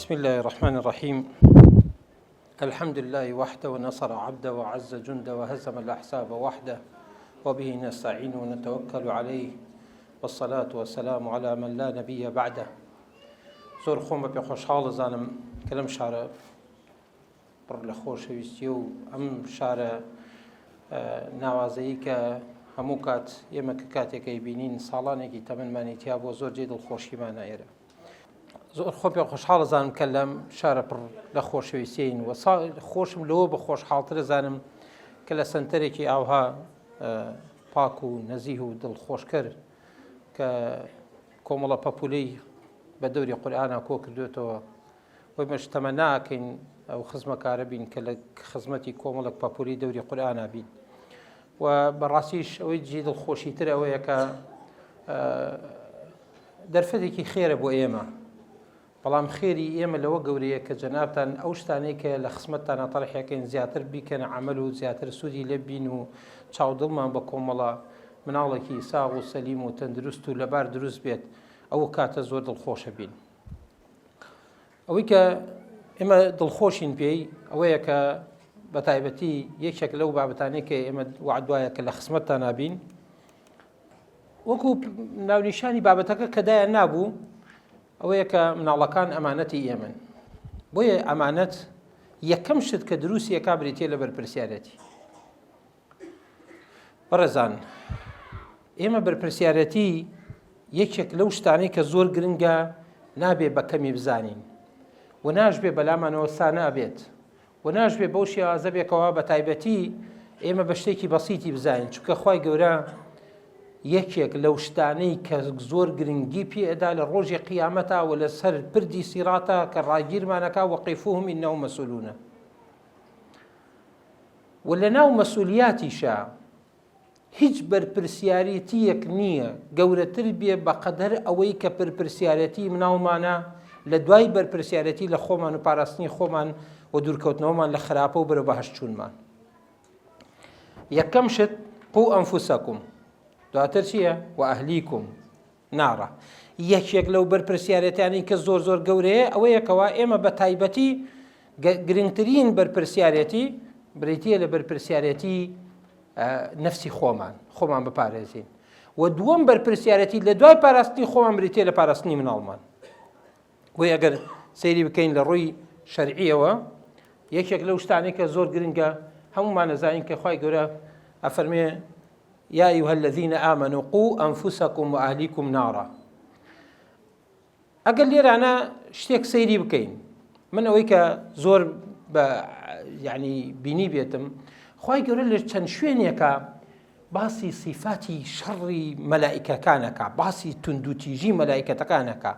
بسم الله الرحمن الرحيم. الحمد لله وحده ونصر عبده وعز جنده وهزم الأحزاب وحده وبه نستعين ونتوكل عليه والصلاة والسلام على من لا نبي بعده. زۆر خۆمە پێ خۆشحاڵ دەزانم کە لەم شارە پڕ لە خۆشەویستی و ئەم شارە ناوازەیی کە هەموو کات ئێمە کە کاتێکەی بینین ساڵانێکی تەمەنمانی تیا بۆ زۆر جێ دڵخۆشیمانە ئێرە. زۆر خۆ پێ خۆشحاڵ دەزانم کە لەم شارە پڕ لە خۆشەویستین و خۆشم لەوە بە خۆشحاڵتر دەزانم کە لە سنتەرێکی ئاوها پاک و نەزیه و دڵخۆشکەر کە کۆمەڵە پەپولەی بە دەوری قورئانە کۆ کردوێتەوە وەی مەش تەمە ناکەین ئەو خزمەکارە بین کە لە خزمەتی کۆمەڵک پەپولی دەوری قورئانە بین و بەڕاستیش ئەوەی جێ دڵخۆشیتر ئەوەیە کە دەرفەتێکی خێرە بۆ ئێمە، بەڵام خێری ئێمە لەوە گەورەیە کە جەنابتان ئەو شتانەی کە لە خزمەتتانە تەڕحێکەین زیاتر بیکەن عەمەل و زیاتر سوودی لێ بین و چاودڵمان بە کۆمەڵە مناڵێکی ساغ و سەلیم و تەندروست و لەبار دروست بێت، ئەوە کاتە زۆر دڵخۆشە بین. ئەوەی کە ئێمە دڵخۆشین پێی ئەوەیە کە بە تایبەتی یەکێک لەو بابەتانەی کە ئێمە وعد وایە کە لە خزمەتتان نابین، وەکو ناونیشانی بابەتەکە کە دایان نابوو، ئەوەیە کە مناڵەکان ئەمانەتی ئێمن. بۆیە ئەمانەت یەکەم شت کە دروستی ئەکا بریتێ لە بەرپرسیارەتی. بەڕێزان، ئێمە بەرپرسیارەتی یەکێک لەو شتانەی کە زۆر گرنگە نابێ بە کەمی بزانین و ناشبێ بەلامانەوە سانە ئەبێت و ناشبێ بەو شێوازە بێکەوە بە تایبەتی ئێمە بە شتێکی بەسیتی بزانین، چونکە خوای گەورە یەکێک لەو شتانەی کە زۆر گرنگی پێئەدا لە ڕۆژی قیامەتە و لەسەر پردی سیراتە کە ڕاگیرمانەکا وەقیفوهم ئینەهم مەسئولونە. و لەناو مەسئولیاتیشە هیچ بەرپرسیارەتیەک نییە گەورەتر بێ بەقەدەر ئەوەی کە بەرپرسیارەتی مناڵمانە لە دوای بەرپرسیارەتی لە خۆمان و پاراستنی خۆمان و دوورکەوتنەوەمان لە خراپە و بەرەو بەهەشت چوونمان. یەکەم شت قو ئەنفوسەکم، دواتر چییە؟ و ئەهلیکم نارە. یەکێک لەو بەرپرسیارەتیانی کە زۆر زۆر گەورەیە ئەوەیەکەوە ئێمە بە تایبەتی گرنگترین بەرپرسیارەتی بریتیە لە بەرپرسیارەتی نفسی خۆمان بپارێزین و دووەم بەرپرسیارەتی لە دوای پاراستنی خۆمان بریتێ لە پاراستنی مناڵمان. وی ئەگەر سەیری بکەین لە ڕووی شەرعیەوە، یەکێک لەو شتانەی کە زۆر گرنگە هەمومان نەزانین کە خوای گەورە ئەفەرمێ یا ئەیها الذین ئامنوا قوا ئەنفوسەکم و ئەهلیکم نارا. ئەگەر لێرانە شتێک سەیری بکەین، من ئەوەی کە زۆر بە یعنی بینی بێتم، خوای گەورە لە چەند شوێنێکە باسی سیفاتی شەڕی مەلائیکەکانەکە، باسی توندوتیژی مەلائیکەتەکانەکە.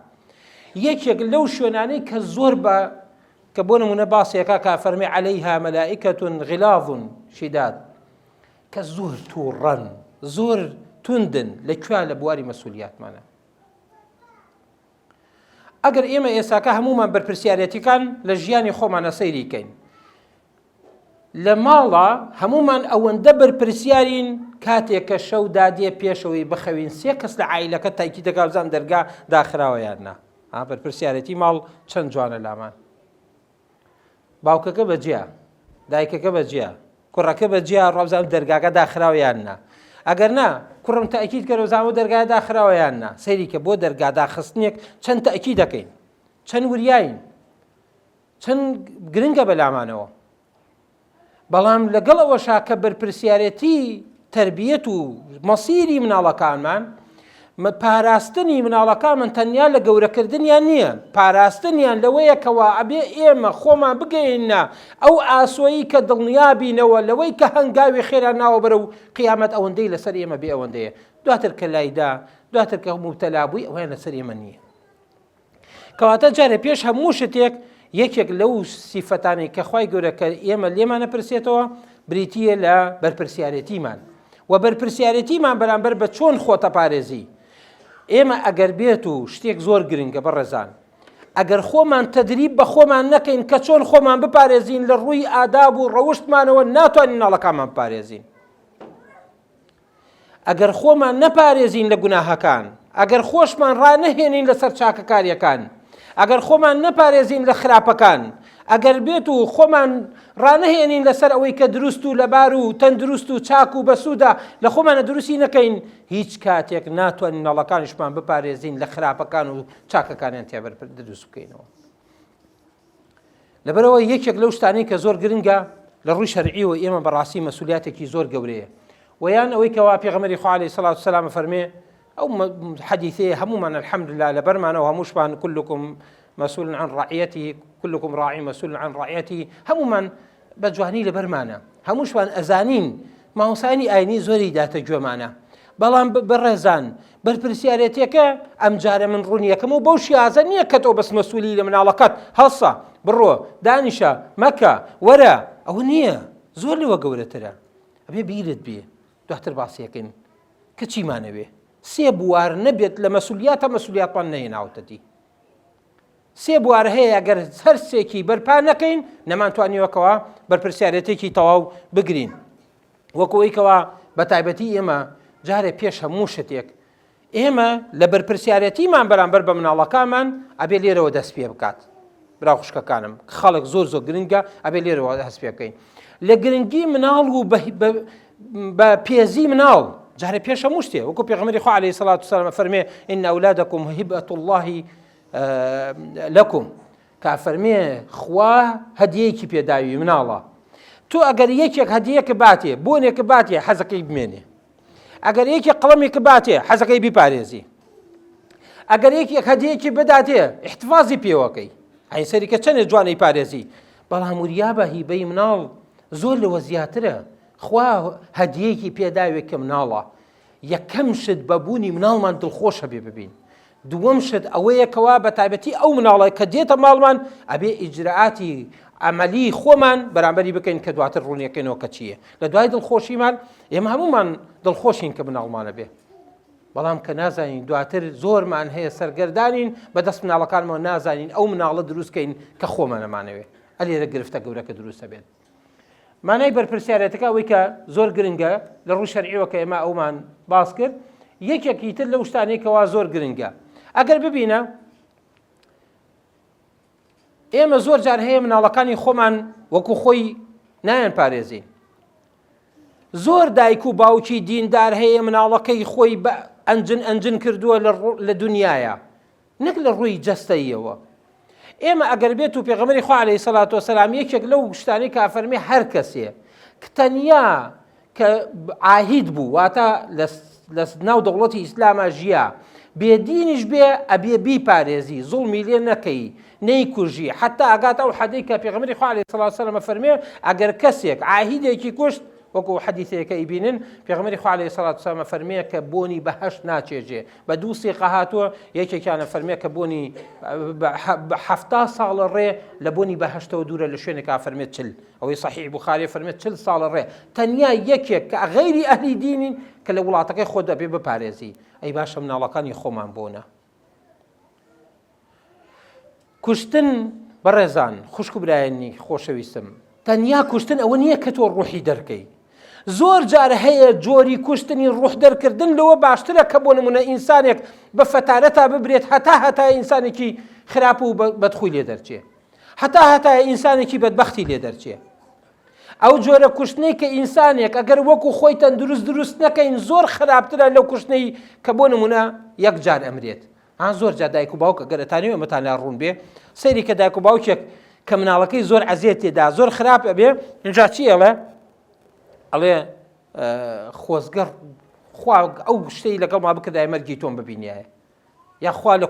یەکێک لەو شوێنانەی کە زۆر بە کە بۆ نمونە باسێکە کە فەرمێ عەلەیها مەلائیکەتون غیلاظ شیداد، کە زۆر تووڕەن زۆر توندن لەکوێ لە بواری مەسئولیاتمانە. ئەگەر ئێمە ئێساکە هەمومان بەرپرسیارەتیەکان لە ژیانی خۆمانە سەیری کەین، لە ماڵە هەمومان ئەوەندە بەرپرسیارین کاتێک کە شەو دادێ پێشەوەی بخەوین سێ کەس لە عایلەکە تایکی دەکا بزان دەرگا داخراوە یان نا. بەرپرسیارەتی ماڵ چەند جوانە لامان. باوکەکە بەجێە، دایکەکە بەجێە، کوڕەکە بەجێە ڕابزان دەرگاکە داخراوە یان نا. ئەگەر نا کوڕم تاکید کەرە زانوە دەرگای داخراوە یان نا. سەیری کە بۆ دەرگا داخستنێک چەند تاکید دەکەین، چەند وریاین، چەند گرنگە بەلامانەوە. بەڵام لەگەڵ ئەوەشا کە بەرپرسیارەتی تەربیەت و مەسیری مناڵەکانمان، پاراستنی مناڵەکانمان تەنیا لە گەورەکردنیان نییە، پاراستنیان لەوەیەکەوە ئەبێ ئێمە خۆمان بگەینە ئەو ئاسۆیی کە دڵنیابینەوە لەوەی کە هەنگاوی خێران ناوە بەرەو قیامەت ئەوەندەی لەسەر ئێمە بێ ئەوەندەیە، دواتر کە لایدا دواتر کە موبتەلا بووی ئەوەیان لەسەر ئێمە نییە. کەواتە جارێ پێش هەموو شتێک یەکێک لەو سیفەتانی کە خوای گەورە کە ئێمە لێمانە پرسێتەوە بریتیە لە بەرپرسیارەتیمان و بەرپرسیارەتیمان بەرامبەر بە چۆن خۆتە پارێزی. ئێمە ئەگەر بێت و شتێک زۆر گرنگە بەڕێزان، ئەگەر خۆمان تەدریب بە خۆمان نەکەین کە چۆن خۆمان بپارێزین لە ڕووی ئاداب و ڕەوشتمانەوە ناتوانین مناڵەکانمان بپارێزین. ئەگەر خۆمان نەپارێزین لە گوناهەکان، ئەگەر خۆشمان ڕانەهێنین لەسەر چاکەکاریەکان، ئەگەر خۆمان نەپارێزین لە خراپەکان، ئەگەر بێت و خۆمان ڕانەهێنین لەسەر ئەوەی کە دروست و لەبار و تەندروست و چاک و بەسوودا لە خۆمانە دروستی نەکەین، هیچ کاتێک ناتوانین ناڵەکانیشمان بپارێزین لە خراپەکان و چاکەکانیان تێبەر دروست بکەینەوە. لەبەرەوە یەکێک لەو شتانەی کە زۆر گرنگە لە ڕووی شەرعیەوە ئێمە بەڕاستی مەسئولیاتێکی زۆر گەورەیە، ویان ئەوەی کەوا پێغەمبەری خوا عەلەیهی سەڵات وسەلام فەرمێ ئەو حەدیثەیە هەمومان الحەمدولله لەبەرمانەوە هەمووشمان كلكم مسؤول عن رعيته كلكم راعي مسؤول عن رعيته هەمومان بە جوانی لەبەرمانە، هەمووشمان ئەزانین مامۆسانی ئاینی زۆری داتە گوێمانە، بەڵام بەڕێزان بەرپرسیارەتێکە ئەم جارە من ڕوون یەکەم و بەو شیازە نییە کە تۆ بەس مەسئولی لە مناڵەکەت هەڵسە بڕۆ دانیشە مەکە وەرە، ئەوە نییە، زۆر لەوە گەورەترە. ئەبێ بیرت بێ دواتر باسیەکەین کە چیمانەوێ سێ بوار نەبێت لە مەسئولیاتە مەسئولیاتمان نەهێناوتەتی. سێ بوار هەیە ئەگەر هەر سێکی بەرپا نەکەین نەمانتوانیوەکەوە بەرپرسیارەتێکی تەواو بگرین. وەکەوەیکەوە بە تایبەتی ئێمە جارێ پێش هەموو شتێک ئێمە لە بەرپرسیارەتیمان بەرامبەر بە مناڵەکانمان ئەبێ لێرەوە دەست پێ بکات. برا خوشکەکانم خەڵک زۆر گرنگە ئەبێ لێرەوە دەست پێ بکەین لە گرنگی مناڵ و بە پێزی مناڵ. جارێ پێش هەموو شتێ وەکو پێغەمبەری خوا عەلەیهی سەڵات وسەلام فەرمێ ئین ئەولادەکم هیبەة الله لەکم، کە فەرمێ خوا هەدیەیەکی پێداوی مناڵە. تۆ ئەگەر یەکێک هەدیەکە باتێ بۆنێکە باتێ حەزەکەی بمێنێ، ئەگەر یەکێک قەڵەمێکە باتێ حەزەکەی بیپارێزی، ئەگەر یەکێک هەدیەیەکی بداتێ احتفاظی پێوەکەی، ئەی سەریکە چەندێ جوانەی پارێزی. بەڵام وریابە هیبەی مناڵ زۆر لەوە زیاترە. خوا هەدیەیەکی پێداوێ کە مناڵە. یەکەم شت بەبوونی مناڵمان دڵخۆشە بێ ببین. دووەم شت ئەوەیەکەوە بە تایبەتی ئەو مناڵە کە دێتە ماڵمان ئەبێ ئیجراعاتی عملی خۆمان بەرامبەری بکەین کە دواتر ڕوونیەکەینەوە کە چییە. لە دوای دڵخۆشیمان ئێمە هەمومان دڵخۆشین کە مناڵمانە بێ، بەڵام کە نازانین دواتر زۆرمان هەیە سەرگەردانین بەدەست مناڵەکانمەوە نازانین ئەو مناڵە دروستکەین کە خۆمانەمانەوێ. ئەلێرە گرفتە گەورەکە دروستە بێت. مانای بەرپرسیارەتەکە ئەوەی کە زۆر گرنگە لە ڕووی شەرعیەوە کە ئێمە ئەومان باس کرد، یەکێکی تر لەو شتانەیەکەوە زۆر گرنگە. ئەگەر ببینە ئێمە زۆر جار هەیە مناڵەکانی خۆمان وەکو خۆی نایان پارێزین. زۆر دایک و باوکی دیندار هەیە مناڵەکەی خۆی بە ئەنجن کردووە لە دنیاە، نەک لە ڕووی جەستەیەوە. ئێمە ئەگەر بێت و پێغەمبەری خوا عەلەیهی سەڵات وسەلام یەکێک لەو شتانەی کە فەرمێ هەر کەسێ کە تەنیا کە عاهید بوو واتە لە ناو دەوڵەتی ئیسلامە ژیا بێدینیش بێ ئەبێ بیپارێزی، زوڵمی لێ نەکەی، نەیکوژی، حتا ئەگات ئەو حەدەی کە پێغەمبەری خوا عەلەیهی سەڵات وسەلام فەرمێ ئەگەر کەسێک عاهیدێکی کوشت وەکو حەدیثەیەکە ئیبینن پێغەمبەری خوا عەلەیهی سەڵات وسەلام فەرمێ کە بۆنی بەهەشت ناچێژێ. بە دوو سیقە هاتووە، یەکێکیانە فەرمێ کە بۆنی 70 ساڵە ڕێ لە بۆنی بەهەشتەوە دوورە لە شوێنێکا فەرمێت 40، ئەوەی صەحیح بوخاری فەرمێت 40 ساڵە ڕێ. تەنیا یەکێک کە غەیری ئەهلی دینین کە لە وڵاتەکەی خۆ دەبێ بپارێزی. ئەی باشە مناڵەکانی خۆمان بۆنە. کوشتن بەڕێزان خوشک و برایانی خۆشەویستم، تەنیا کوشتن ئەوە نییە کە تۆ ڕوحی دەرکەی. زۆر جار هەیە جۆری کوشتنی ڕوح دەرکردن لەوە باشترە کە بۆ نمونە ئینسانێک بە فەتارەتا ببرێت هەتا ئینسانێکی خراپ و بەدخوی لێ دەرچێ، هەتا ئینسانێکی بەدبەختی لێ دەرچێ. ئەو جۆرە کوشتنەی کە ئینسانێک ئەگەر وەکو خۆی دروست نەکەین زۆر خراپترە لەو کوشتنەی کە بۆ نمونە یەک جار ئەمرێت. زۆر جار دایک و باوک ئەگەر ئەتانەوێ ئەمەتانیا ڕوون بێ سەیری کە دایک و باوکێک کە مناڵەکەی زۆر عەزیەت تێدا زۆر خراپ ئەبێ اینجا چی ئەڵێ خۆزگەر خوا ئەو شتەی لەگەڵ ما بکردایە مەرگی تۆم ببینایە، یا خوا لە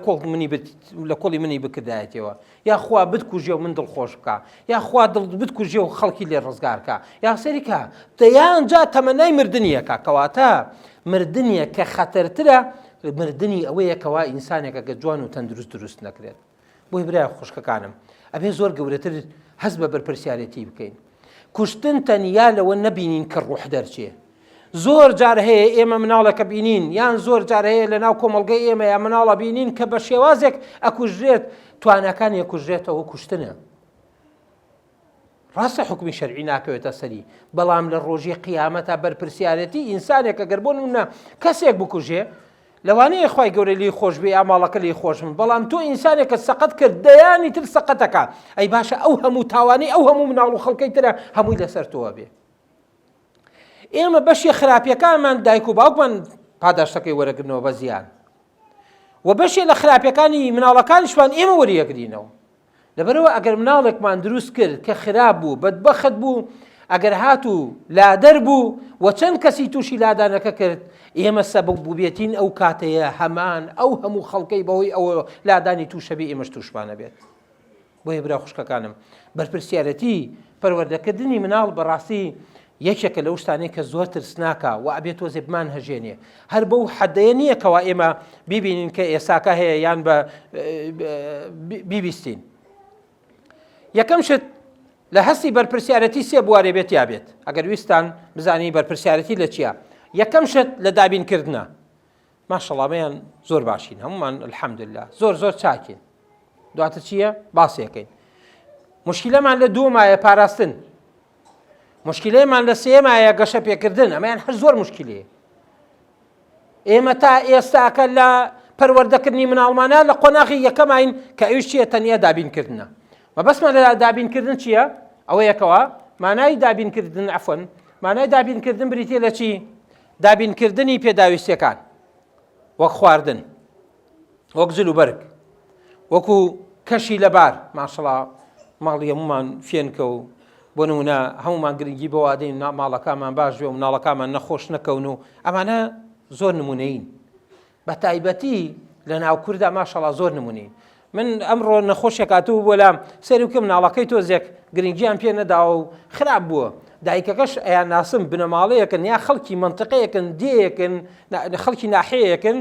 کۆڵی منی بکردایەتەوە، یا خوا بتکوژێ و من دڵخۆش بکە، یا خوا بتکوژێ و خەڵکی لێ ڕزگار بکە، یا سەریکە دەیانجا تەمەنای مردنیەکە کەواتە مردنیە کە خەتەرترە مردنی ئەوەیە کەوا ئینسانێکە کە جوان و تەندروست دروست نەکرێت. بۆی برای خوشکەکانم ئەبێ زۆر گەورەتر هەست بە بەرپرسیارەتی بکەین. کوشتن تەنیا لەوە نەبینین کە ڕوح دەرچێ. زۆر جار هەیە ئێمە مناڵەکە بینین یان زۆر جار هەیە لە ناو کۆمەڵگەی ئێمە یا مناڵە بینین کە بە شێوازێک ئەکوژرێت توانەکانی ئەکوژرێتەوە کوشتنە. ڕاستە حکمی شەرعی ناکەوێتە سەری، بەڵام لە ڕۆژی قیامەتە بەرپرسیارەتی ئینسانێک ئەگەر بۆ نمونە کەسێک بکوژێ لەوانەیە خوای گەورە لی خۆش بێ ئاماڵەکە لی خۆش من، بەڵام تۆ ئینسانێکە سەقەت کرد دەیانی تر سەقەتەکە، ئەی باشە ئەو هەموو تاوانەی ئەو هەموو مناڵ و خەڵکەی ترە هەمووی لەسەر تۆوە بێ. ئێمە بەشی خراپیەکانمان دایک و باوکمان پاداشتەکەی وەرەگرنەوە بە زیان، و بەشێ لە خراپیەکانی مناڵەکانیشمان ئێمە وەریەگرینەوە. لەبەرەوە ئەگەر مناڵێکمان دروست کرد کە خراپ بوو، بەدبەخت بوو، ئەگەر هاتوو لادەر بوو و چەند کەسی تووشی لادانەکە کرد، ئێمە سەبەب بووبێتین ئەو کاتەیە هەمان ئەو هەموو خەڵکەی بەهۆی ئەوە لادانی تووشە بێ ئێمەش تووشمانە بێت. بۆیە برا خوشکەکانم بەرپرسیارەتی پەروەردەکردنی مناڵ بەڕاستی یەکێکە لەو شتانەی کە زۆر ترسناکە و ئەبێ تۆزێ بمان هەژێنێ. هەر بەو حەدەیە نییە کەوا ئێمە بیبینین کە ئێساکە هەیە یان بە بیبیستین. یەکەم شت لە هەستی بەرپرسیارەتی سێ بوارێ بێت یا بێت. ئەگەر ویستان بزانی بەرپرسیارەتی لە چییە؟ یەکەم شت لە دابینکردنە. ماشەڵڵامیان زۆر باشین، هەمومان الحەمدوللا زۆر چاکین. دواتر چییە؟ باسیەکەین. مشکلەمان لە دووەمایە پاراستن، مشکلەیەمان لە سێمایە گەشە پێکردن، ئەمەیان هەر زۆر مشکلەیە. ئێمە تا ئێستاکە لە پەروەردەکردنی مناڵمانە لە قۆناغی یەکەماین کە ئەوش چییە؟ تەنیا دابینکردنە. مەبەستمان لە دابینکردن چییە؟ ئەوە یەکەوە مانای دابینکردن عەفوەن مانای دابینکردن بریتێ لە چی؟ دابینکردنی پێداویستیەکان، وەک خواردن، وەک جل و بەرگ، وەکو کەشی لەبار. ماشەڵڵا ماڵی هەمومان فێنکە و بۆ نمونە هەمومان گرنگی بەوە دەین ماڵەکانمان باش بێ و مناڵەکانمان نەخۆش نەکەون و ئەمانە زۆر نمونەیین. بە تایبەتی لە ناو کووردا ماشەڵڵا زۆر نمونەیین. من ئەمڕۆ نەخۆشێک هاتوو بۆ لام سەری وکە مناڵەکەی تۆزێک گرنگیان پێ نەداوە و خراپ بووە. دایکەکەش ئەیان ناسم بنەماڵەیەکن یا خەڵکی منتقەیەکن دێیەکن خەڵکی ناحەیەکن،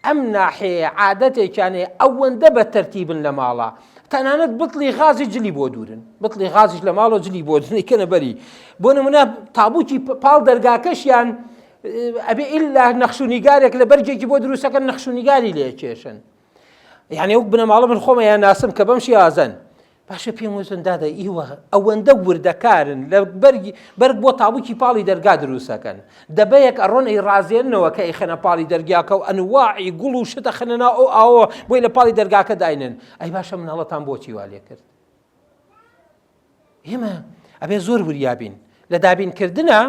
ئەم ناحەیە عادەتێکیانەیە ئەوەندە بە تەرتیبن لە ماڵە، تەنانەت بتڵی غازی جلی بۆ دوورن، بتڵی غازیش لە ماڵەوە جلی بۆ دنیکەنە بەری. بۆ نمونە تابوتی پاڵ دەرگاکەشیان ئەبێ ئیلا نەخشونیگارێک لە بەرجێکی بۆ دروستەکەن نەخشونیگاری لێ کێشن. یعنی وەک بنەماڵە من خۆمە یان ناسم کە بەمشی ئازەن باشە پێم وزن دادە ئیوە ئەوەندە وردەکارن لە بەرگ بۆ تابووکی پاڵی دەرگا دروستەکەن، دەبەیەک ئەڕۆن ئەی ڕازێننەوە کە ئەیخەنە پاڵی دەرگاکە و ئەنواعی گوڵ و شتە خەنەنا ئەو ئاوە بۆی لە پاڵی دەرگاکە داینن. ئەی باشە مناڵەتان بۆچی وا لێ کرد؟ ئێمە ئەبێ زۆر وریابین لە دابینکردنە.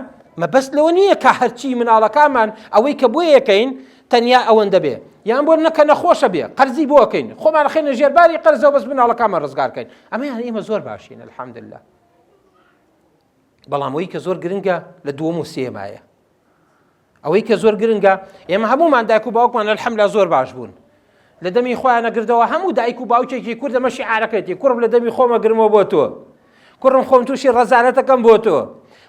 مەبەست لەوە نییە کە هەرچی مناڵەکانمان ئەوەی کە بۆ یەکەین تەنیا ئەوەندە بێ، یان بۆ نەکە نەخۆشە بێ قەرزی بۆکەین، خۆمان خێنە ژێرباری قەرزەوە بەس مناڵەکانمان ڕزگارکەین. ئەمەیان ئێمە زۆر باشین الحەمدوللا. بەڵام ئەوەی کە زۆر گرنگە لە دووەم و سێمایە. ئەوەی کە زۆر گرنگە ئێمە هەمومان دایک و باوکمان الحەمدوللا زۆر باش بوون، لە دەمی خۆیان نەگردەوە. هەموو دایک و باوکێکی کورد دەمە شیعارەکەیەتی، کوڕم لە دەمی خۆمە گرمەوە بۆ تۆ، کوڕم خۆم تووشی ڕەزانەتەکەم بۆ تۆ،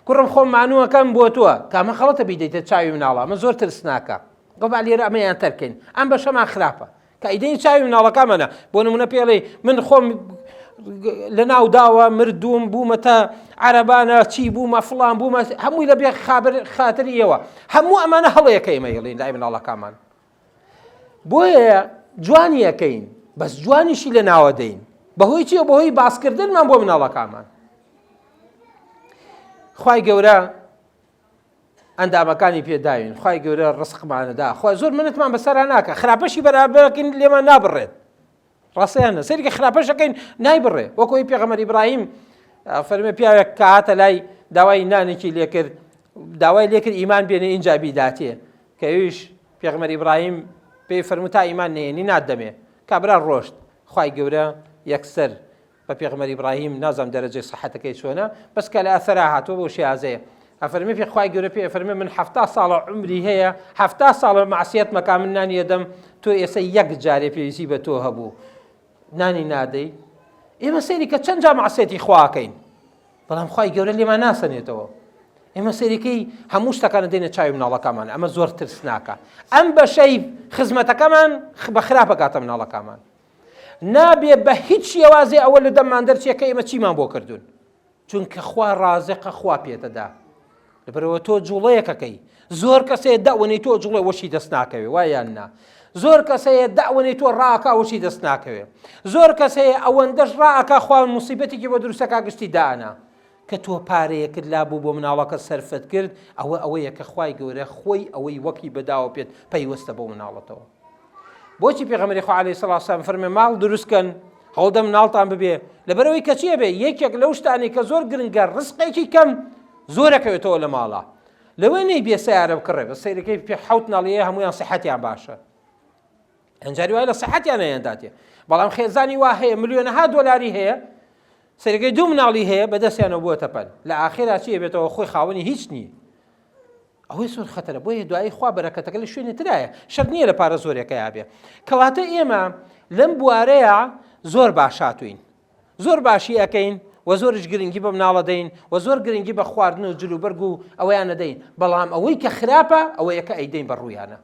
کوڕم خۆم مانووەکەم بۆ تۆ. کامە خەڵەتە بیدەیتە چاوی مناڵە، ئەمە زۆر ترسناکە. گەڵا لێرە ئەمەیان تەرکەین، ئەم بەشەمان خراپە کە ئیدەی چاوی مناڵەکەمەنە. بۆ نمونە پێڵێ من خۆم لە ناو داوە مردوم بوومەتە عەرەبانە چی بوومە فڵان بوومە، هەمووی لە بێ خاتری ئێوە. هەموو ئەمانە هەڵەیەکە ئێمە هێڵین لای مناڵەکەمان. بۆیە جوانیەکەین بەس جوانیشی لە ناوە دەین. بەهۆی چیە؟ بەهۆی باسکردنمان بۆ مناڵەکەمان. خوای گەورە ئەندامەکانی پێداوین، خوای گەورە ڕزقمانەدا، خوای زۆر منەتمان بەسەرا ناکە. خراپەشی بەرابەرەکەین لێمان نابڕێت، ڕاستیانە سەریکە خراپەشەکەین نایبڕێ. وەکەوەی پێغەمبەر ئیبراهیم فەرمێ پیاوێک کە هاتە لای داوای نانێکی لێ کرد، داوای لێ کرد ئیمان بێنێ ئینجا بیداتێ، کە ئەویش پێغەمبەر ئیبراهیم پێی فەرموو تا ئیمان نێنی نادەمێ. کابرا ڕۆشت. خوای گەورە یەکسەر بە پێغەمبەر ئیبراهیم نازانم دەرەجەی سەحەتەکەی چۆنە، بەس کە لە ئەثەرا هاتووە بۆ شێعازەیە. ئەفەرمێ پێی خوای گەورە پێی ئەفەرمێ من 70 ساڵە عومری هەیە، 70 ساڵە مەعسیەت مەکا، من نانی ئەدەم، تۆ ئێستا یەک جارێ پێویستی بە تۆ هەبوو نانی نادەی. ئێمە سەیری کە چەند جا مەعسیەتی خواکەین، بەڵام خوای گەورە لێمان ناسەنێتەوە. ئێمە سەیریکەی هەموو شتەکانە دێنە چاوی مناڵەکەمان. ئەمە زۆر ترسناکە. ئەم بەشەی خزمەتەکەمان بە خراپە کاتە مناڵەکەمان. نابێ بە هیچ شێوازێ ئەوە لە دەممان دەرچێت کە ئێمە چیمان بۆ کردوون، چونکە خوا ڕازقە، خوا پێتەدا. لەبەرەوە تۆ جوڵەیەکەکەی. زۆر کەسەیە داوەنەی تۆ جوڵێ وەشی دەست ناکەوێ، وایان نا. زۆر کەسەیە داوەنەی تۆ ڕاکە وەشی دەست ناکەوێ. زۆر کەسەیە ئەوەندەش ڕاکە خوا موسیبەتێکی بۆ دروستەکە گشتی دانا، کە تۆ پارەیەکرد لابوو بۆ مناڵەکە سەرفەت کرد ئەوەیە کە خوای گەورە خۆی ئەوەی وەکی بەداوە پێت پەیوەستە بۆ مناڵەتەوە. بۆچی پێغەمبەری خوا عەلەیهی سەڵاتو وەسەلام فەرمێ ماڵ دروستکەن هەوڵدە مناڵتان ببێ لەبەرەوەی کە چیە بێ یەکێک لەو شتانی کە زۆر گرنگە ڕزقێکی کەم زۆرەکەوێتەوە لە ماڵە لەوێ نەی بێ سەیارە بکڕێ بە سەیرەکەی پێ حەوت ناڵیەیە هەمویان سیحەتیان باشە ئەنجاری وایە لە سیحەتیان نەیەنداتێ بەڵام خێزانی وا هەیە ملیۆنەها دۆلاری هەیە سەرەکەی دوو مناڵی هەیە بەدەستیانەوە بووەتە پەل لە ئاخیرا چیە بێتەوە خۆی خاوەنی هیچ نییە ئەوەی زۆر خەتەرە بۆیە دوایی خوا بەرەکەتەکە لە شوێنی ترایە شەرت نییە لە پارە زۆرێکە یابێ کەواتە ئێمە لەم بوارەیە زۆر باشاتوین زۆر باشی ئەەکەین و زۆرش گرنگی بە مناڵە دەین و زۆر گرنگی بە خواردن و جلوبەرگ و ئەوەیانە دەین بەڵام ئەوەی کە خراپە ئەوەیە کە ئەیدەین بەڕوویانە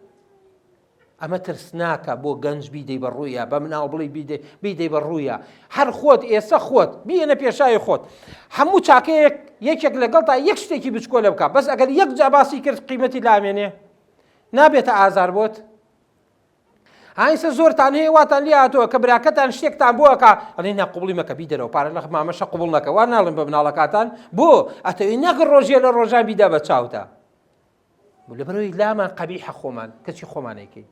ئەمە ترسناکە بۆ گەنج بیدەی بەڕوویە بە مناڵ بڵی بیدەی بەڕوویە هەر خۆت ئێستا خۆت بێنە پێشای خۆت هەموو چاکەیەک یەکێک لەگەڵ تا یەک شتێکی بچکۆ لە بکە بەس ئەگەر یەک جا باسی کرد قیمەتی لامێنێ نابێتە ئازار بۆت هایسە زۆرتان هەیە واتان لێ هاتووە کە براکەتان شتێکتان بۆکە ئەڵێ ناقوبڵی مەکە بیدەرەوە پارە لە مامەشە قوبڵ نەکە وا ناڵێن بە مناڵەکاتان بۆ ئەتەوێ نەگە ڕۆژێ لە ڕۆژان بیدا بە چاوتە لەبەرەوەی لامان قەبیحە خۆمان کەچی خۆمانەکەین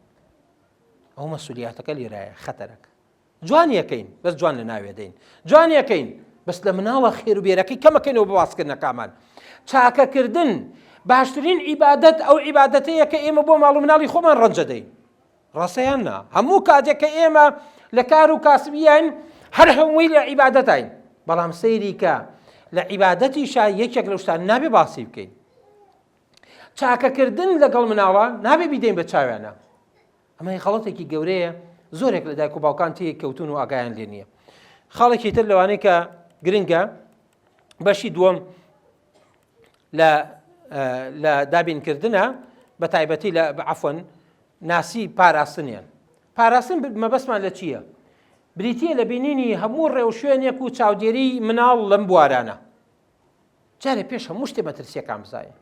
ئەو مەسئولیاتەکە لێرایە خەتەرەکە جوانیەکەین بەس جوان لە ناوێ دەین جوانیەکەین بەس لە مناڵە خێر و بێرەکەی کەمەکەینەوە بەواسکردنەکەمان چاکەکردن باشترین عیبادەت ئەو عیبادەتەیە کە ئێمە بۆ ماڵ و مناڵی خۆمان ڕەنجە دەین ڕاستەیان نا هەموو کاتێک کە ئێمە لە کار و کاسبیان هەر هەمووی لە عیبادەتین بەڵام سەیری کە لە عیبادەتیشا یەکێک لەو شتان نابێ باسی بکەین چاکەکردن لەگەڵ مناڵە نابێ بیدەین بە چاویانە ئەمە خەڵەتێکی گەورەیە زۆرێک لە دایک و باوکان تێ کەوتون و ئاگایان لێ نییە خاڵێکی تر لەوانەیە کە گرنگە بەشی دووەم لە دابینکردنە بە تایبەتی لە عەفوەن ناسی پاراستنیان پاراستن مەبەستمان لە چییە بریتیە لە بینینی هەموو ڕێو شوێنێک و چاودێری مناڵ لەم بوارانە جارێ پێش هەموو شتێ مەترسیەکان بزایە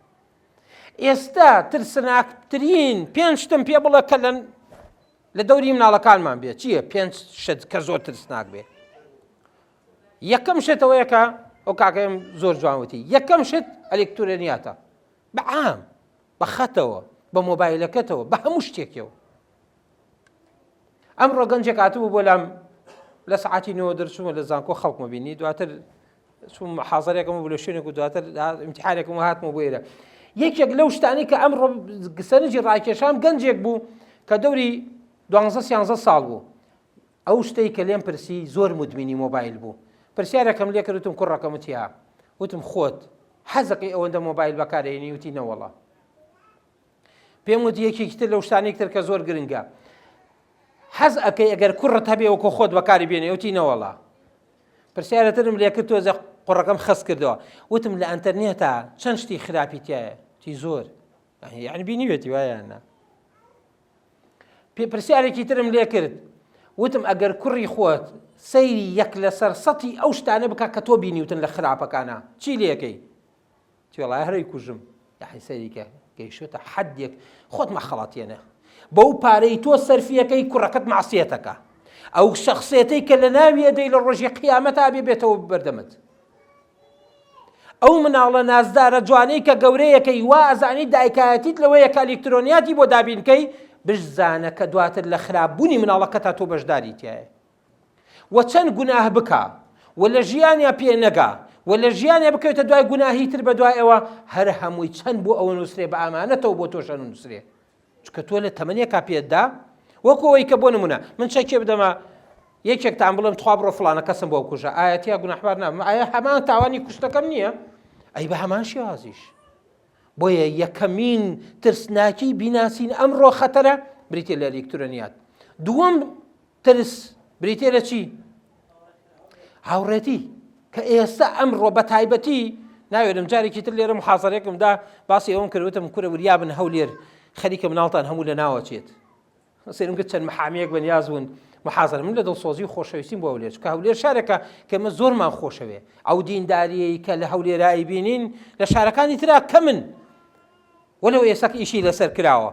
ئێستا ترسناکترین پێنج شتم پێ بڵێ کە لە دەوری مناڵەکانمان بێت چییە پێنج شت کە زۆر ترسناک بێ یەکەم شتەوەیە کە ئەو کاکەم زۆر جوانوتی یەکەم شت ئەلێکترۆنیاتە بەعام بە خەتەوە بە مۆبایلەکەتەوە بە هەموو شتێکەوە ئەمڕۆ گەنجێک هاتووە بۆ لام لە سەعاتی 9 دەرچوومە لە زانکۆ خەڵکمە بینی دواتر چوم حازەرێکم بوو لە شوێنێک و دواتر ئیمتیحانێکم هاتمە بۆ ئێرە یەکێک لەو شتانی کە ئەمڕۆ سەرنجی ڕاکێشام گەنجێک بوو کە دەوری 12-13 ساڵ بوو ئەو شتەی کە لێم پرسی زۆر مدمینی مۆبایل بوو پرسیارەکەم لێ کردوتم کوڕەکەم وتیا وتم خۆت حەزەکەی ئەوەندە مۆبایل بەکارهێنی وتی نەوەڵا پێم وتی یەکێکی تر لەو شتانێک تر کە زۆر گرنگە حەز ئەەکەی ئەگەر کوڕت هەبێ وەکو خۆت بەکاری بێنێ وتی نەوەڵا پرسیارەترم لێ کرد تۆزە قوڕەکەم خەس کردەوە وتم لە ئەنتەرنێتە چەند شتی خراپی تایە تی زۆر یعنی بینیوێتی وایەنە پرسیارێکی ترم لێ کرد وتم ئەگەر کوڕی خۆت سەیری یەک لەسەر سەتی ئەو شتانە بکە کە تۆ بینیوتن لە خراپەکانە چی لێەکەی تی وەڵای هەرەی کوژم یاحی سەریکە گەیشتە حەدێک خۆت مەخەڵەتێنە بەو پارەی تۆ سەرفیەکەی کوڕەکەت معسیەتەکە ئەو شەخسێتەی کە لە ناویە دەی لە ڕۆژی قیامەتا بێتەوە بەردەمت ئەو مناڵە نازدارە جوانەی کە گەورەیەکەی وا ئەزانی دایکایەتیت لەوەیە کە ئەلێکترۆنیاتی بۆ دابینکەی بشزانە کە دواتر لە خراپبوونی مناڵەکەتا تۆ بەشداری تایە و چەند گوناه بکە و لە ژیانیا پێ نەگا و لە ژیانیا بکەوێتە دوای گوناهی تر بە دوای ئەوە هەر هەمووی چەند بۆ ئەوە نووسرێ بە ئامانەتەوە بۆ تۆشە نووسرێ چکە تۆ لە تەمەنێکا پێتدا وەکو ئەوەی کە بۆ نمونە من چەکێ بدەمە یەکێکتان بڵم تخوا بڕۆ فڵانە کەسم بۆ کوژە ئاەتیا گوناحبار نام ئایا هەمان تاوانی کوشتەکەم نییە ئەی بە هەمان شێوازیش بۆیە یەکەمین ترسناکی بیناسین ئەمڕۆ خەتەرە بریتێ لە ئەلێکترۆنیات دووەم ترس بریتێ لە چی هاوڕێتی کە ئێستا ئەمڕۆ بە تایبەتی ناوێرم جارێکی تر لێرە محازەرێکمدا باسی ئەوم کردوتم کورە وریابن هەولێر خەریکە مناڵتان هەموو لە ناوەچێت سێرم کرد چەند محامەیەک بەنیاز بوون محازەر من لە دڵسۆزی و خۆشەویستیم بۆ هەولێر چکە هەولێر شارێکە کە ئێمە زۆرمان خۆشەوێ ئەو دینداریەی کە لە هەولێرایی بینین لە شارەکانی ترا کەمن وەلەو ئێستا ئیشی لەسەر کراوە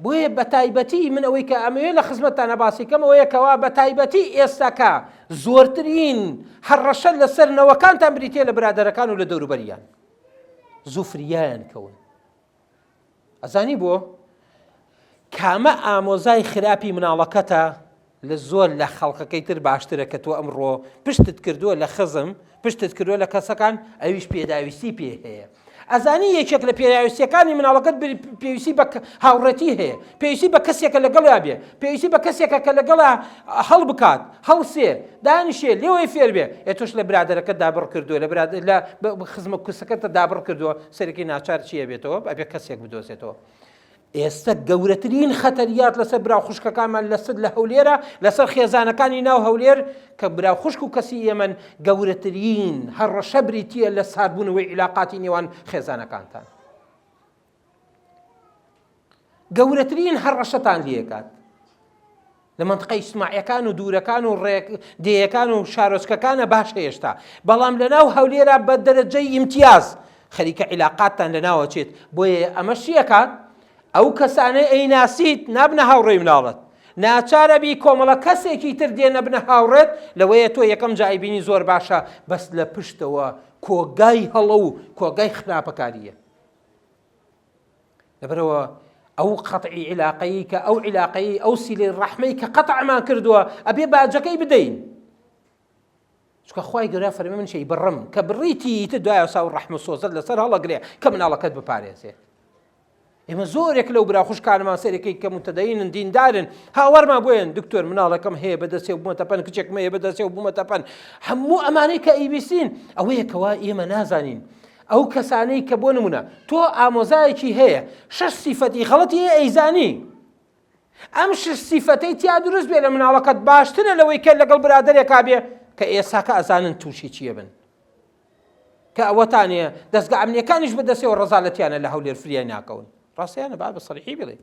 بۆیە بە تایبەتی من ئەوەی کە ئەمەوێ لە خزمەتتانە باسی کەم ئەوەیە کەوا بە تایبەتی ئێستاکە زۆرترین هەڕەشە لەسەر نەوەکانتان بریتێ لە برادەرەکان و لە دەوروبەریان زوو فریایان کەون. ئەزانی بۆ کامە ئامۆزای خراپی مناڵەکەتە لە زۆر لە خەڵکەکەی تر باشترە کە تۆ ئەمڕۆ پشتت کردووە لە خزم پشتت کردووە لە کەسەکان ئەویش پێداویستی پێ هەیە. ئەزانی یەکێک لە پێداویستیەکانی مناڵەکەت پێویستی بە هاوڕێتی هەیە، پێویستی بە کەسێکە لەگەڵا بێ، پێویستی بە کەسێکە کە لەگەڵا هەڵ بکات، هەڵسێ، دانیشێ، لێوەی فێر بێ. تۆش لە برادەرەکەت دابڕ کردووە، لە خزمە کوسەکەتە دابڕ کردووە، سەرەکی ناچار چیە بێتەوە؟ ئەبێ کەسێک بدۆزێتەوە. ئێستا گەورەترین خەتەریات لەسەر براو خوشکەکانمان لەسەر لە هەولێرە، لەسەر خێزانەکانی ناو هەولێر کە براو خوشک و کەسی ئێمن گەورەترین هەڕەشە بریتیە لە ساردبوونەوەی عیلاقاتی نێوان خێزانەکانتان. گەورەترین هەڕەشەتان لێکات لە منطقەی ئیجتیماعیەکان و دوورەکان و دێیەکان و شارۆچکەکانە باشە هێشتا، بەڵام لە ناو هەولێرە بە دەرەجەی ئیمتیاز خەریکە عیلاقاتتان لەناوە چێت. بۆیە ئەمە شیەکات ئەو کەسانەی ئەیناسیت نابنە هاوڕێی مناڵت، ناچارە بی کۆمەڵە کەسێکی تر دێنە بنە هاوڕێت، لەوەیە تۆ یەکەم جایبینی زۆر باشە، بەس لە پشتەوە کۆگای هەڵە و کۆگای خراپەکاریە. لەبەرەوە ئەو قەتعی عیلاقەیی کە ئەو عیلاقەیی ئەو سیلەی ڕەحمەی کە قەتعمان کردووە ئەبێ باجەکەی بدەین. چکە خوای گەورە فەرمێ من شەی بڕم کە بڕیتی تر دوایە ساو ڕەحمە سۆزت لەسەر هەڵەگرێ کە مناڵەکەت بپارێزێت. ئێمە زۆرێک لەو برا خوشکانمان سەرەکەی کە متەدەینن دیندارن هاوەرمان بۆیان دکتۆر مناڵەکەم هەیە بەدەستێ و بوومەتە پەن، کچێکم هەیە بەدەستێ و بوومەتە پەن. هەموو ئەمانەی کە ئیبیسین ئەوەیە کەوا ئێمە نازانین. ئەو کەسانەی کە بۆ نمونە تۆ ئامۆزایەکی هەیە 6 سیفەتی غەڵەتی هەیە ئەیزانی، ئەم 6 سیفەتەی تیا دروست بێ لە مناڵەکەت باشترە لەوەی کە لەگەڵ برادەرێکا بێ کە ئێساکە ئەزانن تووشی چیە بن. کە ئەوەتانەیە دەستگا ئەمنیەکانیش بەدەستێەوە ڕەزالەتیانە لە هەولێر فریای ناکەون. ڕاستیانە با بە سەریحی بڵێ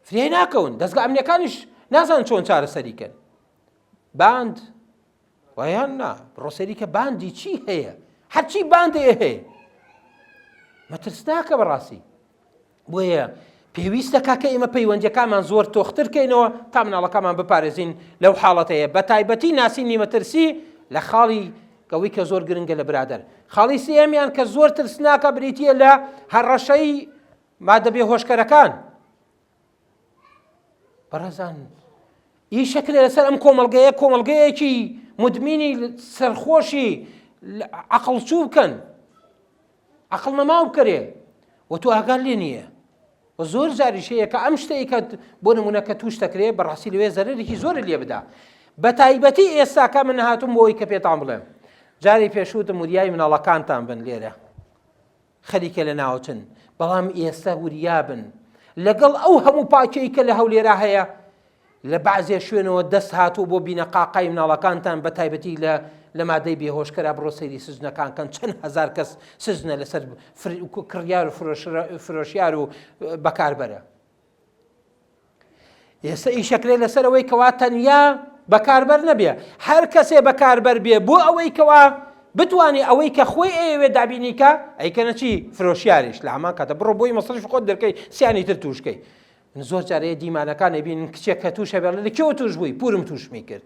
فریای ناکەون، دەستگا ئەمنیەکانیش نازان چۆن چارەسەریکەن. باند وایان نا ڕۆسەریکە باندی چی هەیە؟ هەرچی باندەیە هەیە مەترسناکە بەڕاستی. بۆیە پێویستە کاکە ئێمە پەیوەندیەکانمان زۆر تۆخترکەینەوە تا مناڵەکانمان بپارێزین لەو حاڵەتەیە. بە تایبەتی ناسینی مەترسی لە خاڵی کەوەی کە زۆر گرنگە لە برادەر. خاڵی سێمیان کە زۆر ترسناکە بریتیە لە هەڕەشەی مادە بێهۆشکەرەکان. بەڕێزان ئیشەکرێ لەسەر ئەم کۆمەڵگەیەکی مدمینی سەرخۆشی عەقڵ چوو بکەن، عەقڵ نەماو بکەرێ و تو ئاگار لێ نییە. زۆر جاریش هەیە کە ئەم شتەی کە بۆ نمونە کە توش دەکرێ بەڕاستی لەوێ زەرێکی زۆر لێ بدا. بە تایبەتی ئێستاکە من هاتووم بۆ ئەوەی کە پێتان بڵێم جاری پێشووتم وریای مناڵەکانتان بن لێرە خەریکە لە ناوچن، بەڵام ئێستا وریا بن لەگەڵ ئەو هەموو پاکەی کە لە هەولێرا هەیە لە بەعزێ شوێنەوە دەست هاتوو بۆ بینە قاقای مناڵەکانتان بە تایبەتی لە مادەی بێهۆشکەرا بڕۆ سەیری سزنەکانکەن. چەند هەزار کەس سزنە لەسەر کڕیار و فرۆشیار و بەکاربەرە. ئێستا ئیشەکرێ لەسەر ئەوەی کەوا تەنیا بەکاربەر نەبێ، هەر کەسێ بەکاربەر بێ بۆ ئەوەی کەوا بتوانێ ئەوەی کە خۆی ئەوێ دابینیکە ئەیکەنە چی فرۆشیاریش لە هەمان کاتە بڕۆ بۆی مەسەرش خۆت دەرکەی سیانی تر توشکەی. زۆر جارەیە دیمانەکان ئەبینن کچێک کە تووشە بێ لە کێوە توش بووی؟ پورم توشمی کرد.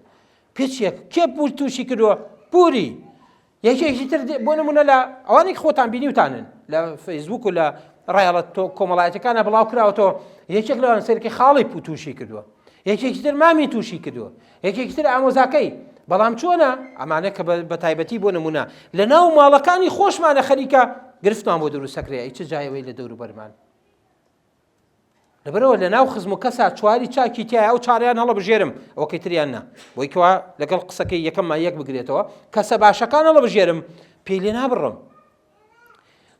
کچێک کێ پور تووشی کردووە؟ پوری. یەکێکی تر بۆ نمونە لە ئەوانێک خۆتان بینیوتانن لە فەیسبوک و لە ڕایەڵەت کۆمەڵایەتەکانە بڵاو کراوەتەوە یەکێک لەوان سەرکی خاڵی تووشی کردووە، یەکێکی تر مامی تووشی کردووە، یەکێکی تر ئامۆزاکەی. بەڵام چۆنە ئەمانە کە بە تایبەتی بۆ نمونە لە ناو ماڵەکانی خۆشمانە خەریکە گرفتمان بۆ دروستەکرێ ئەی چ جایەوەی لە دەوروبەرمان. لەبەرەوە لە ناو خزم و کەسا چواری چاکی تایە ئەو چاڕیان هەڵە بژێرم ئەوەکەی تریان نا بۆی کەوا لەگەڵ قسەکەی یەکەم مایەک بگرێتەوە کەسە باشەکان هەڵە بژێرم پێی لێ نابڕم.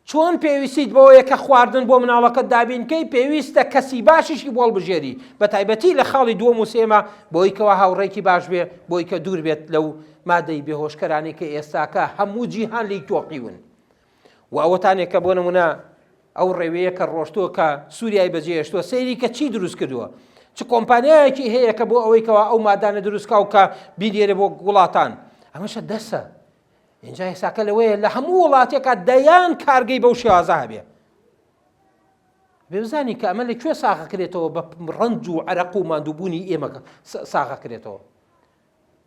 چۆن پێویستیت بەوەیە کە خواردن بۆ مناڵەکەت دابینکەی پێویستە کەسی باشیشی بۆڵ بژێری بە تایبەتی لە خاڵی دووەم و سێمە بۆی کەوا هاوڕێکی باش بێ بۆی کە دوور بێت لەو مادەی بێهۆشکەرانی کە ئێستاکە هەموو جیهان لی تۆقیون. و ئەوەتانێک کە بۆ نمونە ئەو ڕێوەیە کە ڕۆشتووە کە سووریای بەجێهێشتووە سەیری کە چی دروست کردووە، چ کۆمپانیایەکی هەیە کە بۆ ئەوەی کەوا ئەو مادانە دروستکە و کە بیدێرە بۆ وڵاتان. ئەمەشە دەسە اینجا هێساکە لەوەیە لە هەموو وڵاتێکە دەیان کارگەی بەو شێوازە هەبێ. بێزانی کە ئەمە لەکوێ ساغەکرێتەوە بە ڕەنج و عەرەق و ماندووبوونی ئێمە ساغەکرێتەوە.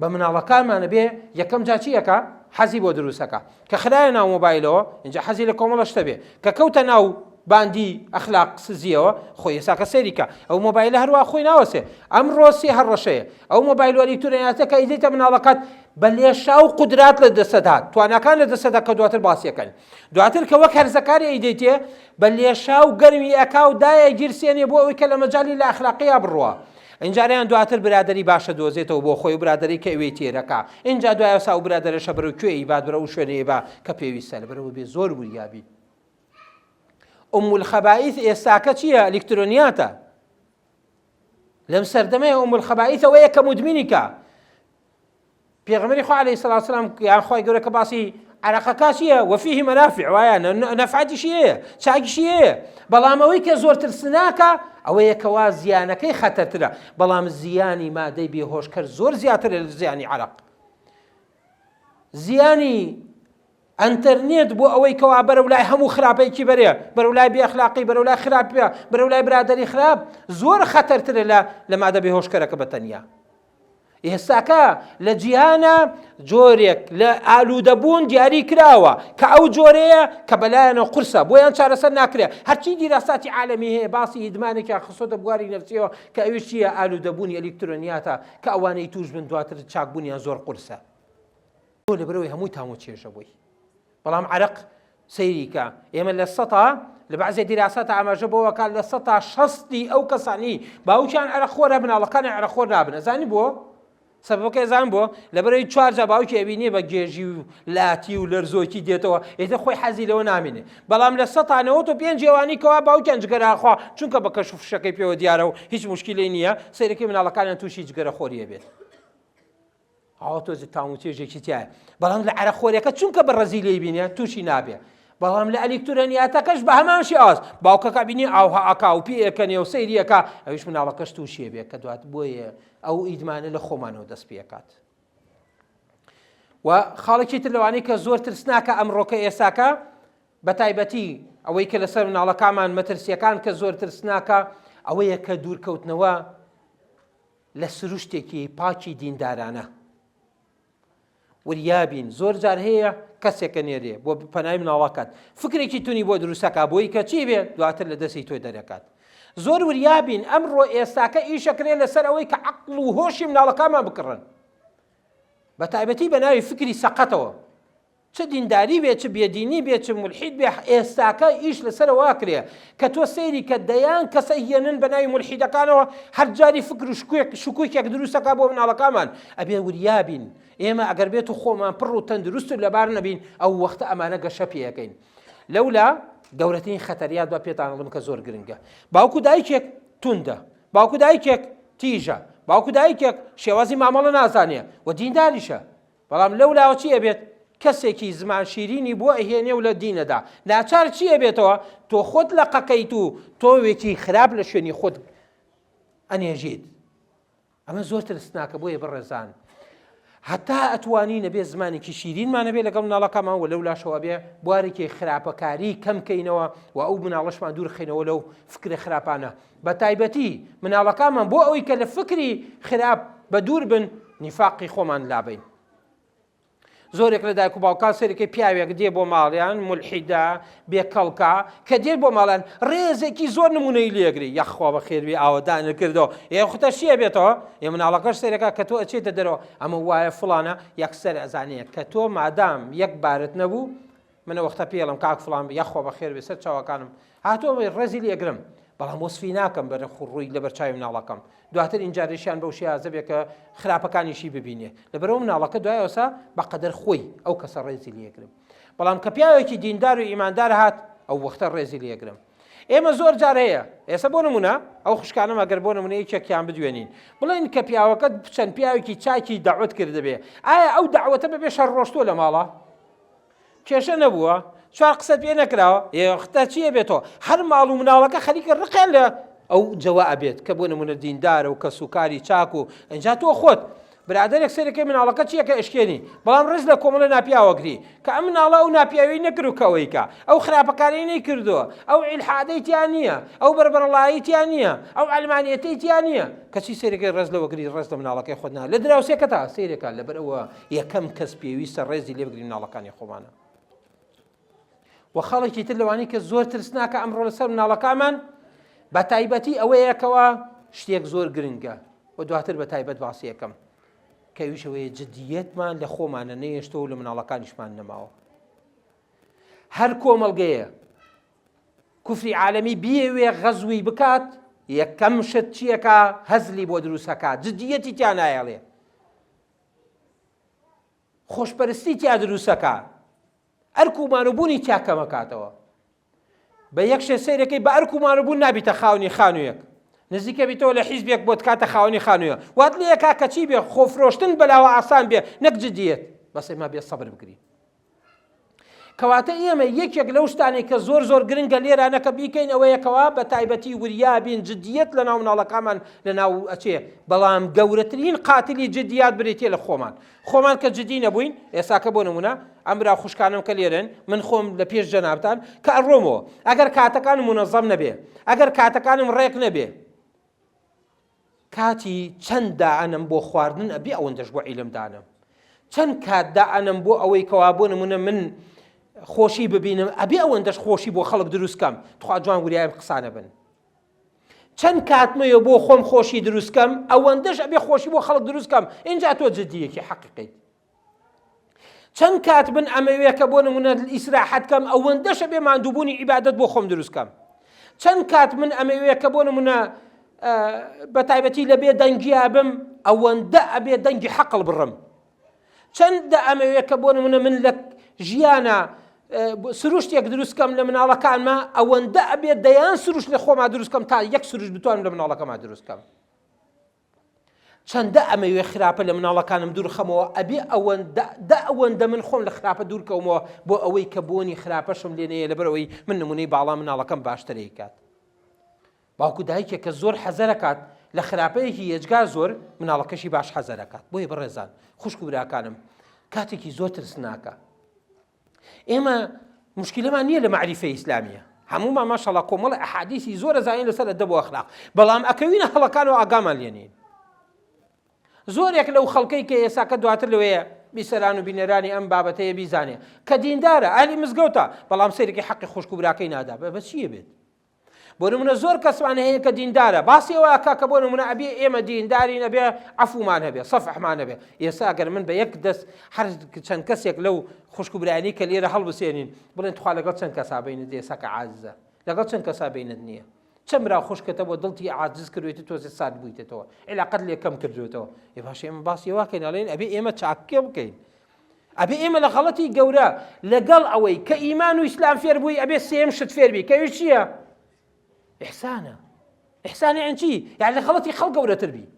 بە مناڵەکانمانە بێ یەکەم جا چیەکە حەزی بۆ دروستەکە کە خرایە ناو مۆبایلەوە اینجا حەزی لە کۆمەڵە شتە بێ کە کەوتە ناو باندی ئەخلاق سزیەوە خۆی ئێساکە سەیریکە ئەو مۆبایلە هەروە خۆی ناوەسێ ئەمڕۆ سێ هەڕەشەیە ئەو مۆبایل ئەلیکترۆنیاتەکە ئیدیتە مناڵەکەت بە لێشا و قودرات لە دەسەدات تواناکان لە دەسەدا کە دواتر باسیەکەن دواتر کە وەک هەرزەکاری ئەیدێتێ بە لێشا و گەرمی ئەکا و دایە گیرسێنێ بۆ ئەوەی کە لە مەجای لە ئەخلاقیە بڕوە اینجاریان دواتر برادری باشە دۆزێتەوە بۆ خۆی و برادری کە ئەوەی تێرەکە اینجا دوایە سا و برادرەشە بەرەو کوێی باد بەرەو شوێنەیە بە کە پێویستە لەبەرەوە بێ زۆر وریابی. ئوم الخەبائیث ئێستاکە چییە؟ ئەلیکترۆنیاتە. لەم سەردەمەیە ئوم الخەبائیث ئەوەیە کە مودمینیکە. پێغەمبەری خوا عەلەیهی سەڵاتو وسەلام یان خوای گەورە کە باسی عەرەقەکە چییە؟ وەفیه مەنافع وایە نەفعەتیشی هەیە چاکیشی هەیە بەڵام ئەوەی کە زۆر ترسناکە ئەوەیە کەوا زیانەکەی خەتەرترە بەڵام زیانی مادەی بێهۆشکەر زۆر زیاترە لە زیانی عەرەق. زیانی ئەنتەرنێت بۆ ئەوەی کەوا بەرەو لای هەموو خراپەیەکی بەرێ بەرەو لای بێئەخلاقی بەرەو لای خراپە بەرەو لای برادەری خراپ زۆر خەتەرترە لە مادە بێهۆشکەرەکە بەتەنیا. ئێستاکە لە جیهانە جۆرێک لە ئالوودەبوون دیاری کراوە کە ئەو جۆرەیە کە بەلایەنەوە قورسە بۆیان چارەسەر ناکرێت هەرچی دیراساتی عالەمی هەیە باسی ئیدمانێکی خستۆتە بواری نەفسیەوە کە ئەویش چییە؟ ئالوودەبوونی ئەلیکترۆنیاتە کە ئەوانەی توش بن دواتر چاکبوونیان زۆر قورسە. بۆ لەبەرەوەی هەمووی تام و چێژە بووی. بەڵام عەرەق سەیریکە ئێمە لە سەتا لە بەعزێ دیراساتە ئاماژە بۆەوە لە سەتا شەستی ئەو کەسانی باوکیان عەرەقخۆرە بناڵەکانی عەرەقخۆر نابن. ئەزانی بۆ؟ سەبەکە ئێزان بۆ لەبەرەوەی چوارجا باوکی ئەبینێ بە گێژی و لاتی و لەرزۆکی دێتەوە ئێتە خۆی حەزی لەوە نامێنێ بەڵام لە 195 جێوانی کەوا باوکیان جگەراخوا چونکە بە کەش و فشەکەی پێوە دیارە و هیچ مشکلەی نییە سەیرەکەی مناڵەکانیان تووشی جگەرە خۆریە بێت. ئاوا تۆزی تام و چێژێکی تایە بەڵام لە عەرەقخۆریەکە چونکە بە ڕەزی لێی بینێ تووشی نابێ. بەڵام لە ئەلیکترۆنیاتەکەش بە هەمانشی ئاز باوکەکە بینی ئاوها ئەکا و پێەکەنێ و سەیریەکە ئەویش مناڵەکەش تووشیە بێت کە دوات بۆیە ئەو ئیدمانە لە خۆمانەوە دەست پێکات. و خاڵێکی تر لەوانەی کە زۆر ترسناکە ئەمڕۆکە ئێساکە بە تایبەتی ئەوەی کە لەسەر مناڵەکانمان مەترسیەکان کە زۆر ترسناکە ئەوەیە کە دوورکەوتنەوە لە سروشتێکی پاکی دیندارانە. وریابین زۆر جار هەیە کەسێکە نێرێ بۆ پەنای مناڵەکەت فکرێکی تونی بۆ دروستەکە بۆی کە چی بێ دواتر لە دەستی تۆی دەرەکات. زۆر وریابین ئەمڕۆ ئێستاکە ئیشەکرێ لەسەر ئەوەی کە عەقڵ و هۆشی مناڵەکانمان بکڕن بە تایبەتی بە ناوی فکری سەقەتەوە چ دینداری بێ چ بێدینی بێ چ مولحید بێ ئێستاکە ئیش لەسەرەوە کرێ کە تۆ سەیری کە دەیان کەسە هێنن بە ناوی مولحیدەکانەوە هەر جاری فکر و شکوویەک دروستەکە بۆ مناڵەکانمان ئەبێ وریابین ئێمە ئەگەر بێت و خۆمان پڕ و تەندروست و لەبار نەبین ئەو وەختە ئەمانە گەشە پێەکەین. لەولا گەورەترین خەتەریات بە پێتانڵم کە زۆر گرنگە. باوکو دایکێک توندە باوکو دایکێک تیژە باوکو دایکێک شێوازی مامەڵە نازانێ و دینداریشە بەڵام لەولاوە چی ئەبێت کەسێکی زمان شیرینی بۆ ئەهێنێ و لە دینەدا ناچار چی ئەبێتەوە تۆ خۆت لە قەکەیت و تۆوێکی خراپ لە شوێنی خۆت ئەنێژیت. ئەمە زۆر ترسناکە بۆیە بڕێزان هەتا ئەتوانی نەبێ زمانێکی شیرینمانە بێ لەگەڵ مناڵەکەمان و لەولاشەوە بێ بوارێکی خراپەکاری کەمکەینەوە و ئەو مناڵەشمان دوورخینەوە لەو فکرە خراپانە بە تایبەتی مناڵەکانمان بۆ ئەوەی کە لە فکری خراپ بە دوور بن نیفاقی خۆمان لابین. زۆرێک لە دایک و باوکان سەرەکەی پیاوێک دێ بۆ ماڵیان مولحیدە بێکەڵکە کە دێت بۆ ماڵیان ڕێزێکی زۆر نمونەی لێگری یەخوا بە خێربی ئاوەدانە کردەوە ئێختە شیە بێتەوە ئێ مناڵەکەش سەرەکە کە تۆ ئەچێتە دەرەوە ئەمە وایە فڵانە یەکسەر ئەزانەیە کە تۆ مادام یەک بارت نەبوو منە وەختە پێڵم کاک فڵان یەخوا بە خێر بێ سەر چاوەکانم هاتۆ ڕێزی لێگرم بەڵام وەسفی ناکەم بەرە ڕووی لەبەر چاوی مناڵەکەم دواتر ئینجاریشیان بەو شێوازە بێ کە خراپەکانیشی ببینێ لەبەرەوە مناڵەکە دوایەوەسا بەقەدەر خۆی ئەو کەسە ڕێزی لێگرم بەڵام کە پیاوێکی دیندار و ئیماندار هات ئەو وەختە ڕێزی لێگرم. ئێمە زۆر جار هەیە ئێستا بۆ نمونە ئەو خوشکانم ئەگەر بۆ نمونە یەکێکیان بدوێنین بڵێن کە پیاوەکەت چەند پیاوێکی چاکی داوەت کردبێ ئایا ئەو داوەتە بەبێ شەڕ ڕۆشتۆ لە ماڵە کێشە نەبووە چوار قسەت پێ نەکراوە ئێختە چیە بێتەوە هەر ماڵ و مناڵەکە خەریکە ڕقێ لە ئەو جەوا ئەبێت کە بۆ نمونە دیندارە و کە سوکاری چاک و ئەنجا تۆ خۆت برادێک سەرەکەی مناڵەکە چیەکە ئەشکێنی بەڵام ڕێز لە کۆمەڵە ناپیاوەگری کە ئەم مناڵە ئەو ناپیاوی نەکردوکەوەیکە ئەو خراپەکاری نەیکردووە ئەو ئیلحادەیتیان نییە ئەو بەربەرڵاییتیان نییە ئەو ئەلمانیەتەیتیان نییە کەچی سەرەکەی ڕێز لەوەگری ڕێز لە مناڵەکەی خۆتنا لە دراوسێکە تا سیرێکە لەبەرەوە یەکەم کەس پێویستە ڕێزی لێ بگرین مناڵەکانی خۆمانە و خەڵکی تر لەوانی کە زۆر ترسناکە ئەمڕۆ لەسەر مناڵەکانمان بە تایبەتی ئەوەیەکەوە شتێک زۆر گرنگە و دواتر بە تایبەت باسی یەکەم کەویشەوەی جدیەتمان لە خۆمانە نەیەشتەوە لە مناڵەکانیشمان نەماوە هەر کۆمەڵگەیە کوفری عالەمی بیەوێ غەزوی بکات یەکەم شت چیەکە هەزلی بۆ دروستەکات جدیەتی تیا نایەڵێ خۆشپەرستی تیا دروستەکە ئەرک و مانوبوونی تیا کەمەکاتەوە بە یەک شێ سەیرەکەی بە ئەرک و مانوبوون نابیتە خاونی خانوویەک نزیکە بیتەوە لە حیزبێک بۆ کاتە خاوەنی خانوویە وات لێ کا کەچی بێ خۆفرۆشتن بەلاوە ئاسان بێ نەک جدیەت بەسێ ما بێ سەبر بگری کەواتە ئێمە یەکێک لەو شتانێک کە زۆر زۆر گرنگە لێرانەکە بیکەین ئەوەیەکەوە بە تایبەتی وریا بین جدیەت لە ناو مناڵەکانمان لە ناو ئەچێ بەڵام گەورەترین قاتلی جدیات بریتێ لە خۆمان کە جدی نەبووین ئێساکە بۆ نمونە ئەمرا خوشکانم کە لێرن من خۆم لە پێش جەنابتان کە ئەڕۆمەوە ئەگەر کاتەکانم منەظەم نەبێ ئەگەر کاتەکانم ڕێک نەبێ کاتی چەند دائەنم بۆ خواردن ئەبێ ئەوەندەش بۆ عیلمدانم چەند کات دائەنم بۆ ئەوەی کەوا بۆ نمونە من خۆشی ببینم ئەبێ ئەوەندەش خۆشی بۆ خەڵک دروستکەم تخوا جوان وریایم قسانە بن چەند کاتمەیە بۆ خۆم خۆشی دروستکەم ئەوەندەش ئەبێ خۆشی بۆ خەڵک دروستکەم اینجا تۆ جدیەکی حەقیقیت چەند کات من ئەمەوێ کە بۆ نمونە ئیسراحەتکەم ئەوەندەش ئەبێ ماندووبوونی عیبادەت بۆ خۆم دروستکەم چەند کات من ئەمەوێ کە بۆ نمونە بە تایبەتی لەبێ دەنگیا بم ئەوەندە ئەبێ دەنگی حەقڵ بڕم چەندە ئەمەوێ کە بۆ نمونە من لە ژیانە سروشتێک دروستکەم لە مناڵەکانمە ئەوەندە ئەبێ دەیان سروش لە خۆما دروستکەم تا یەک سروش بتوانم لە مناڵەکەما دروستکەم چەندە ئەمەوێ خراپە لە مناڵەکانم دوور خەمەوە ئەبێ ئەوەندە من خۆم لە خراپە دوورکەومەوە بۆ ئەوەی کە بۆنی خراپەشم لێنەیە لەبەرەوەی من نمونەی باڵا مناڵەکەم باشترێک کات باوکو دایکێک کە زۆر حەزەرەکات لە خراپەیەکی یەجگار زۆر مناڵەکەشی باش حەزەرەکات بۆیە بەڕێزان خوشک و براکانم کاتێکی زۆر ترسناکە ئێمە مشکلەمان نییە لە معریفەی ئیسلامیە هەمومان ماشەڵڵا کۆمەڵی ئەحادیثی زۆرە زانین لەسەر ئەدەب و ئەخلاق بەڵام ئەکەوینە هەڵەکانەوە ئاگامان لێنین زۆرێک لەو خەڵکەی کە ئێساکە دواتر لەوەیە بیسەران و بینەرانی ئەم بابەتەیە بیزانێ کە دیندارە ئالی مزگەوتە بەڵام سەرێکی حەقی خوشک و براکەی نادا بە چییە بێت بۆ نمونە زۆر کەسمان هەیە کە دیندارە باسی ئەوە کاکە بۆ نمونە ئەبێ ئێمە دینداری نەبێ عەفومان هەبێ سەفحمان هەبێ ئێستا ئەگەر من بە یەک دەست هەر چەند کەسێک لەو خوشک و برایانی کە لێرە هەڵبسێنین بڵێن تخوا لەگەڵ چەند کەسا بینت ئێستا کە عاجزە لەگەڵ چەند کەسا بینت نییە چەند برا خوشکەتە بۆ دڵتی عاجز کردوێتی تۆزێ سارد بوویتێتەوە عیلاقەت لێ کەم کردوێتەوە ێ باش ئێمە باسی ئەوەکەین ئەڵێن ئەبێ ئێمە چاکێ بکەین ئەبێ ئێمە لە غەڵەتی گەورە لەگەڵ ئەوەی کە ئیمان و ئیسلام فێر بووی ئەبێ سێم شت فێر بی کەوی چییە إحسانە یان چی یان لە خەڵەتی خەڵک گەورەتر بی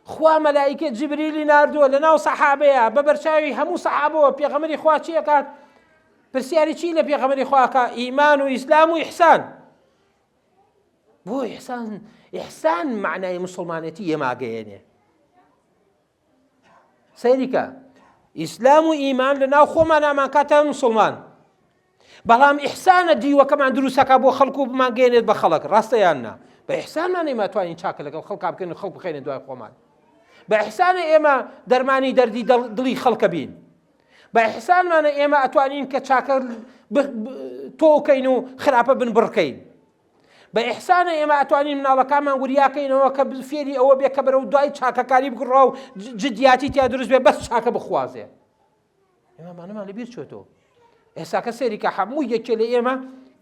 خوا مەلایکە جبریلی ناردووە لە ناو سەحابەیە بە بەرچاوی هەموو سەحابەوە پێغەمبەری خوا چی ئەکات پرسیاری چی لە پێغەمبەری خوا ئەکا ئیمان و ئیسلام و ئیحسان بۆ ئیحسان معنای موسڵمانەتی ئێماگەیەنێ سەیریکە ئیسلام و ئیمان لە ناو خۆمان ئامان کاتە موسڵمان بەڵام ئیحسانە دیوەکەمان دروستەکە بۆ خەڵک و بمانگەێنێت بە خەڵک ڕاستە یان نا بە ئیحسانمان نەیماتوانین چاکە لەگەڵ خەڵکا بکەین و خەڵک بخەینە دوای خۆمان بە ئیحسانە ئێمە دەرمانی دەردی دڵی خەڵکە بین بە ئیحسانمانە ئێمە ئەتوانین کە چاکە تۆکەین و خراپە بن بڕکەین بە ئیحسانە ئێمە ئەتوانین مناڵەکانمان وریاکەینەوە کە فێری ئەوە بێ کە بەرەو دوای چاکەکاری بگڕا و جدیاتی تیا دروست بێ بەس چاکە بخوازێ ئێمەمانەمان لەبیر چۆتەوە ئێساکە سەریکە هەموو یەکێ لە ئێمە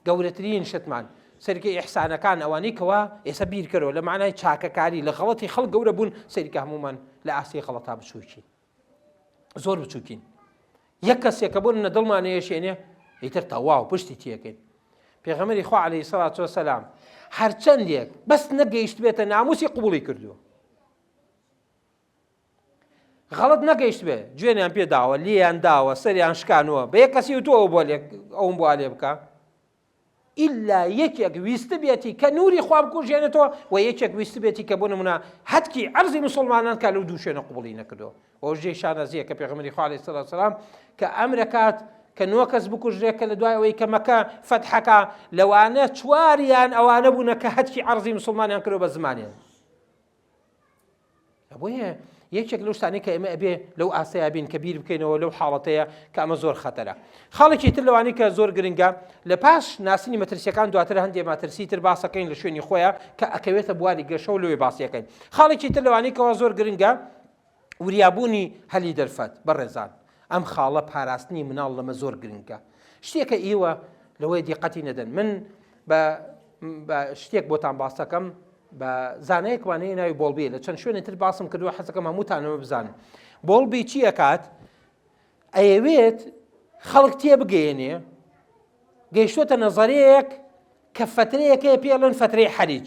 گەورەترین شتمان سەرکە ئیحسانەکان ئەوانەی کەوا ئێستا بیرکەرەوە لە معنای چاکەکاری لە غەڵەتی خەڵک گەورە بوون سەریکە هەمومان لە ئاسی غەڵەتا بچووکین زۆر بچووکین یەک کەسێکە بۆ منە دڵمان نەیەشێنێ ئیتر تەواو پشتی تێکەین پێغەمبەری خوا عەلەیهی سەڵات وەسەلام هەرچەندێک بەس نەگەیشت بێتە ناموسی قبوڵی کردووە غەڵەت نەگەیشت بێ گوێنیان پێداوە لیان داوە سەریان شکانووە بە یەک کەسی وتووە ئەوم بۆ لێ بکە ئیلا یەکێک ویستە بێتی کە نوری خوا بکوژێنێتەوە و یەکێک ویستە بێتی کە بۆ نمونە هەتکی عەرزی موسڵمانان کە لەو دوو شوێنە قوبوڵی نەکردەوە. ئەوە ژێی شانەزیە کە پێغەمبەری خوا عەلەیهی سەڵاتو وەسەلام کە ئەمرە کات کە 9 کەس بکوژرێت کە لە دوای ئەوەی کە مەکە فەتحەکە لەوانە 4یان ئەوانە بوونە کە هەتکی عەرزی موسڵمانیان کردەوە بە زمانیان. بۆیە یەکێک لەو شتانەی کە ئێمە ئەبێ لەو ئاسەیە بین کە بیر بکەینەوە لەو حاڵەتەیە کە ئەمە زۆر خەتەرە. خاڵێکی تر لەوانەی کە زۆر گرنگە لە پاش ناسینی مەترسیەکان دواتر هەندێک مەترسی تر باسەکەین لە شوێنی خۆیان کە ئەکەوێتە بواری گەشە و لەوێ باسیەکەین. خاڵێکی تر لەوانەی کەەوە زۆر گرنگە وریابوونی هەلی دەرفەت بەڕێزان. ئەم خاڵە پاراستنی مناڵ لەمە زۆر گرنگە. شتێکە ئێوە لەوەی دیقەتی نەدەن. من بە شتێک بۆتان باس دەکەم بە زانایەکوانەیە ناوی بۆڵبێ لە چەند شوێنی تر باسم کردووە حەزەکەم هەمووتانەوە بزانن. بۆڵبی چی ئەکات؟ ئەیەوێت خەڵک تێبگەیەنێ گەیشتۆتە نەزەرەیەک کە فترەیەکەیە پێڵێن فترەی حەریج.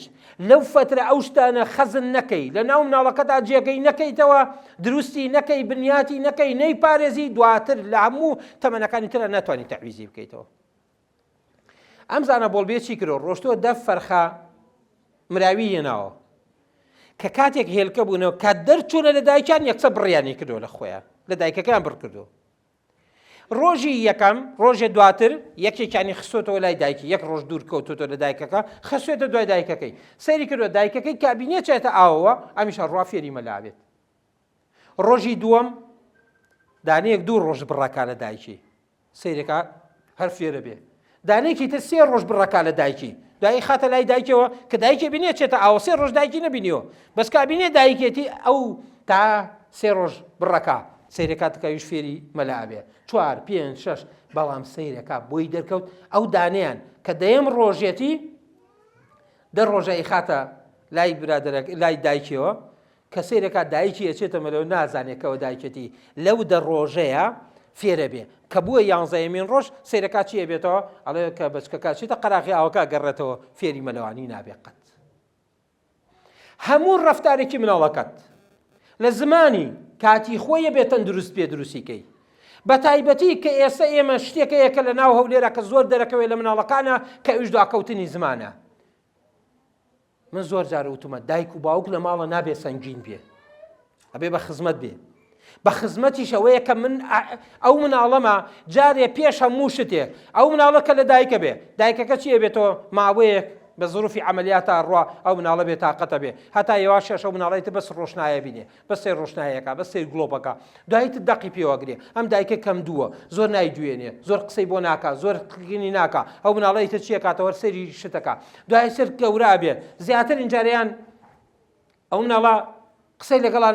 لەو فترە ئەو شتانە خەزن نەکەی لە ناو مناڵەکەتا جێگەی نەکەیتەوە دروستی نەکەی بنیاتی نەکەی نەیپارێزی دواتر لە هەموو تەمەنەکانی ترە ناتوانانی تەعویزی بکەیتەوە. ئەم زانە بۆڵبێ چی کردەوە؟ ڕۆشتۆ دە فەرخە مراوی هێناوە کە کاتێک هێلکە بوونەوە کات دەرچوونە لە دایکیان یەکسە بڕیانی کردەوە لە خۆیان لە دایکەکەیان بڕ کردەوە. ڕۆژی یەکەم ڕۆژێ دواتر یەکێکیانی خستۆتەوە لای دایکی یەک ڕۆژ دوور کەوتۆتەوە لە دایکەکە خستێتە دوای دایکەکەی سەیری کردووە دایکەکەی کابینێ چێتە ئاوەوە ئەمیشە ڕوا فێری مەلابێت. ڕۆژی دووەم دانەیەک دوو ڕۆژ بڕەکا لە دایکی سەیرەکە هەر فێرە بێ. دانەیەکی تر 3 ڕۆژ بڕەکا لە دایکی دوایی خاتە لای دایکەوە کە دایکێ بینێ چێتە ئاوە 3 ڕۆژ دایکی نەبینیەوە بەس کابینێ دایکێتی ئەو تا 3 ڕۆژ بڕەکا سەیرەکاتەکەویش فێری مەلابێ 4 5 6 بەڵام سەیرەکە بۆی دەرکەوت ئەو دانیان کە دەیەم ڕۆژێتی دە ڕۆژایی خاتە لای برادەرەکە لای دایکەوە کە سەیرەکە دایکی ئەچێتە مەلەوە نازانێتەوە دایکێتی لەو دە ڕۆژەیە فێرە بێ کە بووە 11مین ڕۆژ سەیرەکە چیە بێتەوە ئەڵێ کە بچکەکە چێتە قەراغی ئاوەکە گەڕێتەوە فێری مەلەوانی نابێ قەت. هەموو ڕەفتارێکی مناڵەکەت لە زمانی کاتی خۆیە بێتەن دروست پێ دروستیکەی بە تایبەتی کە ئێستا ئێمە شتێکەیەکە لە ناو هەولێرە کە زۆر دەرەکەوێت لە مناڵەکانە کە ئەویش دواکەوتنی زمانە. من زۆر جارە وتمە دایک و باوک لە ماڵە نابێ سەنگین بێ ئەبێ بە خزمەت بێ. بە خزمەتیش ئەوەیە کە من ئەو مناڵەمە جارێ پێش هەموو شتێک ئەو مناڵەکە لە دایکە بێ دایکەکە چیە بێتەوە ماوەیەک بە زروفی عملیاتە ڕوا ئەو مناڵە بێ تااقەتە بێ هەتا یێواشەش ئەو مناڵیتە بەس ڕۆشنایە بینێ بە سێ ڕۆشنایەکە بە سێ گلۆپەکە دواییت دەقی پێوەگرێ ئەم دایکە کەم دووە زۆر نایدوێنێ زۆر قسەی بۆ ناکە زۆر قینی ناکە ئەو مناڵیتە چیە کاتەوە سەری شتەکە دوای سەر گەورە بێ زیاتر ئینجاریان ئەو مناڵە قسەی لەگەڵا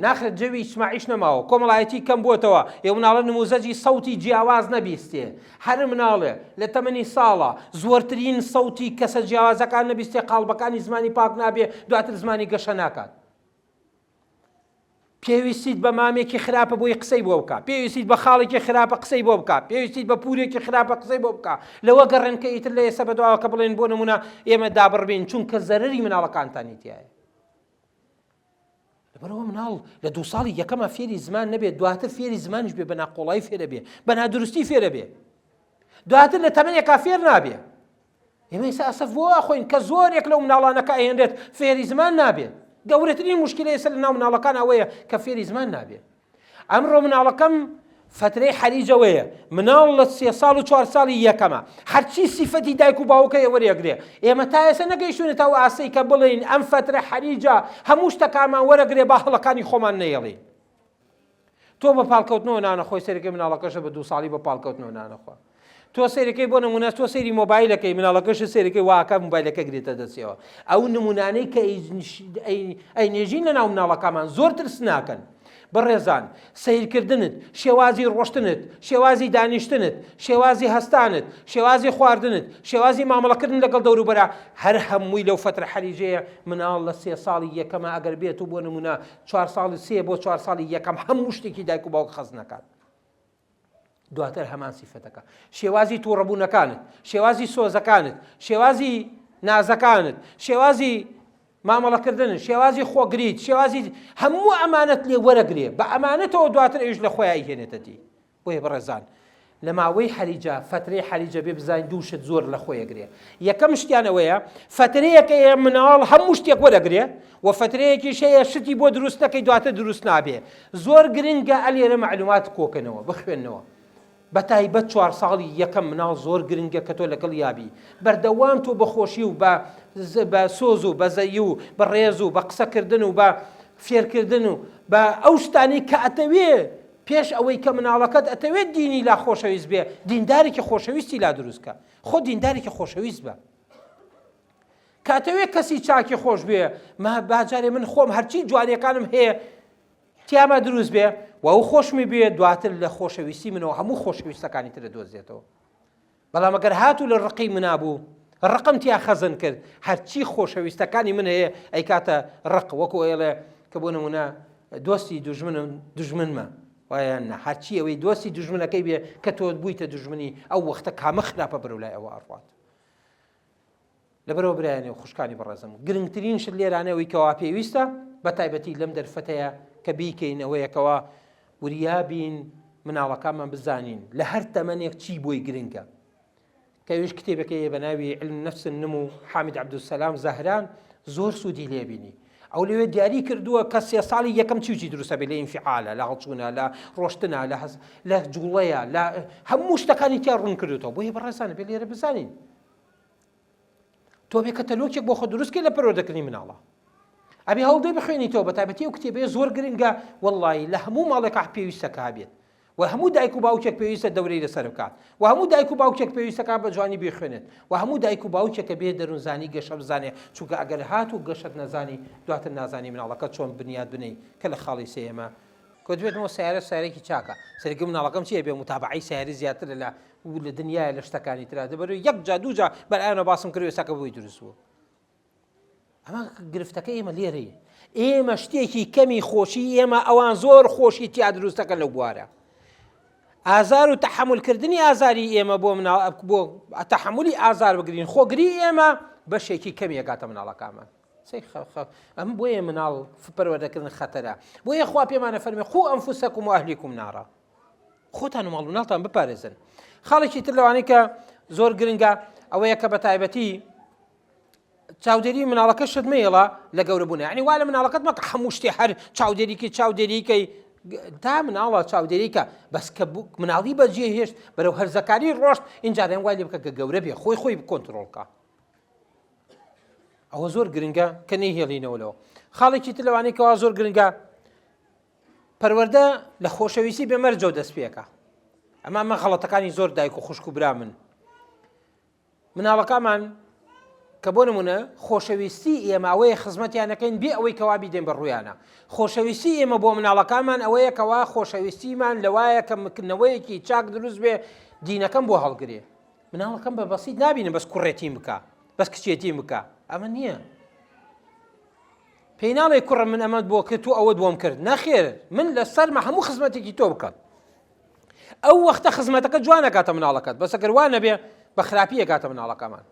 ناخرێت جەوی ئیجتیماعیش نەماوە کۆمەڵایەتی کەم بووەتەوە ئێ مناڵە نموزەجی سەوتی جیاواز نەبیستێ هەر مناڵێ لە تەمەنی ساڵە زۆرترین سەوتی کەسە جیاوازەکان نەبیستێ قاڵبەکانی زمانی پاک نابێ دواتر زمانی گەشە ناکات. پێویستیت بە مامێکی خراپە بۆی قسەی بۆ بکە پێویستیت بە خاڵێکی خراپە قسەی بۆ بکە پێویستیت بە پورێکی خراپە قسەی بۆ بکە لەوە گەڕێن کە ئیتر لە ئێستا بەدواوە کە بڵێن بۆ نمونە ئێمە دابڕبین چونکە زەرەری مناڵەکانتانی تایە. لەبەرەوە مناڵ لە 2 ساڵی یەکەمە فێری زمان نەبێت دواتر فێری زمانش بێ بە ناقۆڵایی فێرە بێ بە نادروستی فێرە بێ دواتر لە تەمەنێکا فێر نابێ. ئێمە ئێستا ئەسەف بۆ ئەخۆین کە زۆرێک لەو مناڵانەکە ئەهێنرێت فێری زمان نابێت. گەورەترین موشکیلە ئێستا لە ناو مناڵەکان ئەوەیە کە فێری زمان نابێت. ئەمڕۆ مناڵەکەم فترەی حەریجەوەیە مناڵ لە 3 ساڵ و 4 ساڵی یەکەمە هەرچی سیفەتی دایک و باوکەیە وەرەگرێ. ئێمە تا ئێستا نەگەیشتونێتە ئەو ئاسەی کە بڵێین ئەم فترە حەریجە هەموو شتەکانمان وەرەگرێ با هەڵەکانی خۆمان نەیەڵێ. تۆ بە پاڵکەوتنەوە نانەخۆی سەرەکەی مناڵەکەشە بە 2 ساڵی بە پاڵکەوتنەوە نانەخوا تۆ سەرەکەی بۆ نمونە تۆ سەیری مۆبایلەکەی مناڵەکەش سەرەکەی واکە مۆبایلەکە گرێتە دەستیەوە. ئەو نمونانەی کە ئەینێژین لە ناو مناڵەکەمان زۆر ترس ناکەن. بەڕێزان سیرکردنت شێوازی ڕۆشتنت شێوازی دانیشتنت شێوازی هەستانت شێوازی خواردنت شێوازی مامەڵەکردن لەگەڵ دەوروبەرە هەر هەمووی لەو فترە حەریجەیە مناڵ لە 3 ساڵی یەکەمە ئەگەر بێت و بۆ نمونە 4 ساڵی 3 بۆ 4 ساڵی یەکەم هەموو شتێکی دایک و باوک خەز نەکات دواتر هەمان سیفەتەکە شێوازی تووڕەبوونەکانت شێوازی سۆزەکانت شێوازی نازەکانت شێوازی مامەڵەکردن شێوازی خۆگریت شێوازی هەموو ئەمانەت لێ وەرەگرێ بە ئەمانەتەوە دواتر ئێش لە خۆیان هێنێتەتی. بۆیە بەڕێزان لە ماوەی حەریجە فترەی حەریجە بێ بزانین دووشت زۆر لە خۆیەگرێ. یەکەم شتیانەوەیە فترەیەکەیە مناڵ هەموو شتێک وەرەگرێ و فترەیەکیش هەیە شتی بۆ دروست نەکەی دواتر دروست نابێ. زۆر گرنگە ئەلێرە معلومات کۆکەنەوە بخوێنەوە. بە تایبەت 4 ساڵی یەکەم مناڵ زۆر گرنگە کە تۆ لەگەڵ یابی بەردەوام تۆ بە خۆشی و بە سۆز و بە زەیی و بە ڕێز و بە قسەکردن و بە فێرکردن و بە ئەو شتانی کە ئەتەوێ پێش ئەوەی کە مناڵەکەت ئەتەوێت دینی لا خۆشەویست بێ دیندارێکی خۆشەویستی لا دروستکە خۆ دیندارێکی خۆشەویست بە کاتەوێت کەسی چاکی خۆش بێ باجارێ من خۆم هەرچی جوانیەکانم هەیە تیامە دروست بێ و ئەو خۆشمی بێ دواتر لە خۆشەویستی منەوە هەموو خۆشەویستەکانی ترە دۆزێتەوە. بەڵام ئەگەر هاتوو لە ڕقی منابوو ڕقم تیا خەزن کرد هەرچی خۆشەویستەکانی من هەیە ئەی کاتە ڕق وەکو ئێڵێ کە بۆ نمونە دۆستی دوژمنمە وایە نە هەرچی ئەوەی دۆستی دوژمنەکەی بێ کە تۆ بوویتە دوژمنی ئەو وەختە کامە خراپە بەرەو لای ئەوە ئەڕوات. لەبەرەوە برایانێ و خوشکانی بەڕێزم گرنگترین شت لێرانەوەی کەوا پێویستە بە تایبەتی لەم دەرفەتەیە کە بیکەین ئەوەیەکەوە وریابین مناڵەکانمان بزانین لە هەر تەمەنێک چی بۆی گرنگە. کەویش کتێبەکەی بە ناوی علم نەفس النمو حامد عەبدولسەلام زەهران زۆر سوودی لێبینی. ئەو لەوێ دیاری کردووە کە 3 ساڵی یەکەم چی دروستە بێ لە ئینفعالە لە هەڵچوونە لە ڕۆشتنە لە جوڵەیە لە هەموو شتەکانی تیا ڕوون کردوێتەوە بۆیە بەڕێزانە بێ لێرە بزانین تۆ بێ کەتەلۆکێک بۆ خۆ دروستکەی لە پەروەردەکردنی مناڵە ئەبێ هەوڵدەی بخوێنیتەوە بە تایبەتی ئەو کتێبەیە زۆر گرنگە وەڵڵی لە هەموو ماڵێکە پێویستەکە هەبێت و هەموو دایک و باوکێک پێویستە دەورەی لەسەر بکات و هەموو دایک و باوکێک پێویستەکە بە جوانی بخوێنێت و هەموو دایک و باوکێکە بێ دەروونزانی گەشە بزانێ چونکە ئەگەر هات و گەشت نەزانی دواتر نازانی مناڵەکە چۆن بنیاد بنەی کە لە خاڵی سێمە کە دوێتەوە سیارێکی چاکە سەرگە مناڵەکەم چیە بێ متابعی سیاری زیاتر لە دنیای لە شتەکانی ترا دەبەرەوە یەک جا دوو جا بەرئایانە باسم کرد ئێستاکە بۆی دروست بوو. ئەمە گرفتەکە ئێمە لێرەیە ئێمە شتێکی کەمی خۆشی ئێمە ئەوان زۆر خۆشی تیا دروستەکە لەو بوارە ئازار و تەحملکردنی ئازاری ئێمە بۆ تەحملی ئازار بگرین خۆگری ئێمە بەشێکی کەمی ئەگاتە مناڵەکانمان ئەم بۆیە مناڵ پەروەردەکردن خەتەرە بۆیە خوا پێمانە فەرمێ خۆ ئەنفوسەکم و ئەهلیکم نارا خۆتان و ماڵ مناڵتان بپارێزن. خاڵێکی تر لەوانەی کە زۆر گرنگە ئەوەیە کە بە تایبەتی چاودێری مناڵەکە شت مێڵە لە گەورەبوونە یعنی وا لە مناڵەکەت مەکە هەموو شتێ هەر چاودێریکەی تا مناڵە چاودێریکە بەس کە مناڵی بەجێ هێشت بەرەو هەرزەکاری ڕۆشت اینجا دەیان وای لێ بکە کە گەورە بێ خۆی بکۆنتڕۆڵکە ئەوە زۆر گرنگە کە نەیهێڵینەوەلەوە. خاڵێکی تر لەوانەی کەوا زۆر گرنگە پەروەردە لە خۆشەویستی بێمەرجە و دەست پێکە ئەمە غەڵەتەکانی زۆر دایک و خوشک و برا مناڵەکانمان کە بۆ نمونە خۆشەویستی ئێماوەیە خزمەتیانەکەین بێ ئەوەی کەوا بیدەین بەڕوویانە خۆشەویستی ئێمە بۆ مناڵەکانمان ئەوەیە کەوا خۆشەویستیمان لەوایە کە مکردنەوەیەکی چاک دروست بێ دینەکەم بۆ هەڵگرێ مناڵەکەم بە بەسیط نابینە بەس کوڕێتیم بکە بەس کچێتیم بکە ئەمە نییە پێی ناڵێ کوڕە من ئەمەت بۆ کرد و ئەوە بۆم کرد نەخێر من لەسەرمە هەموو خزمەتێکی تۆ بکەم ئەو وەختە خزمەتەکە جوانەکاتە مناڵەکەت بەس ئەگەر وانە بێ بە خراپی ئەکاتە مناڵەکەمان.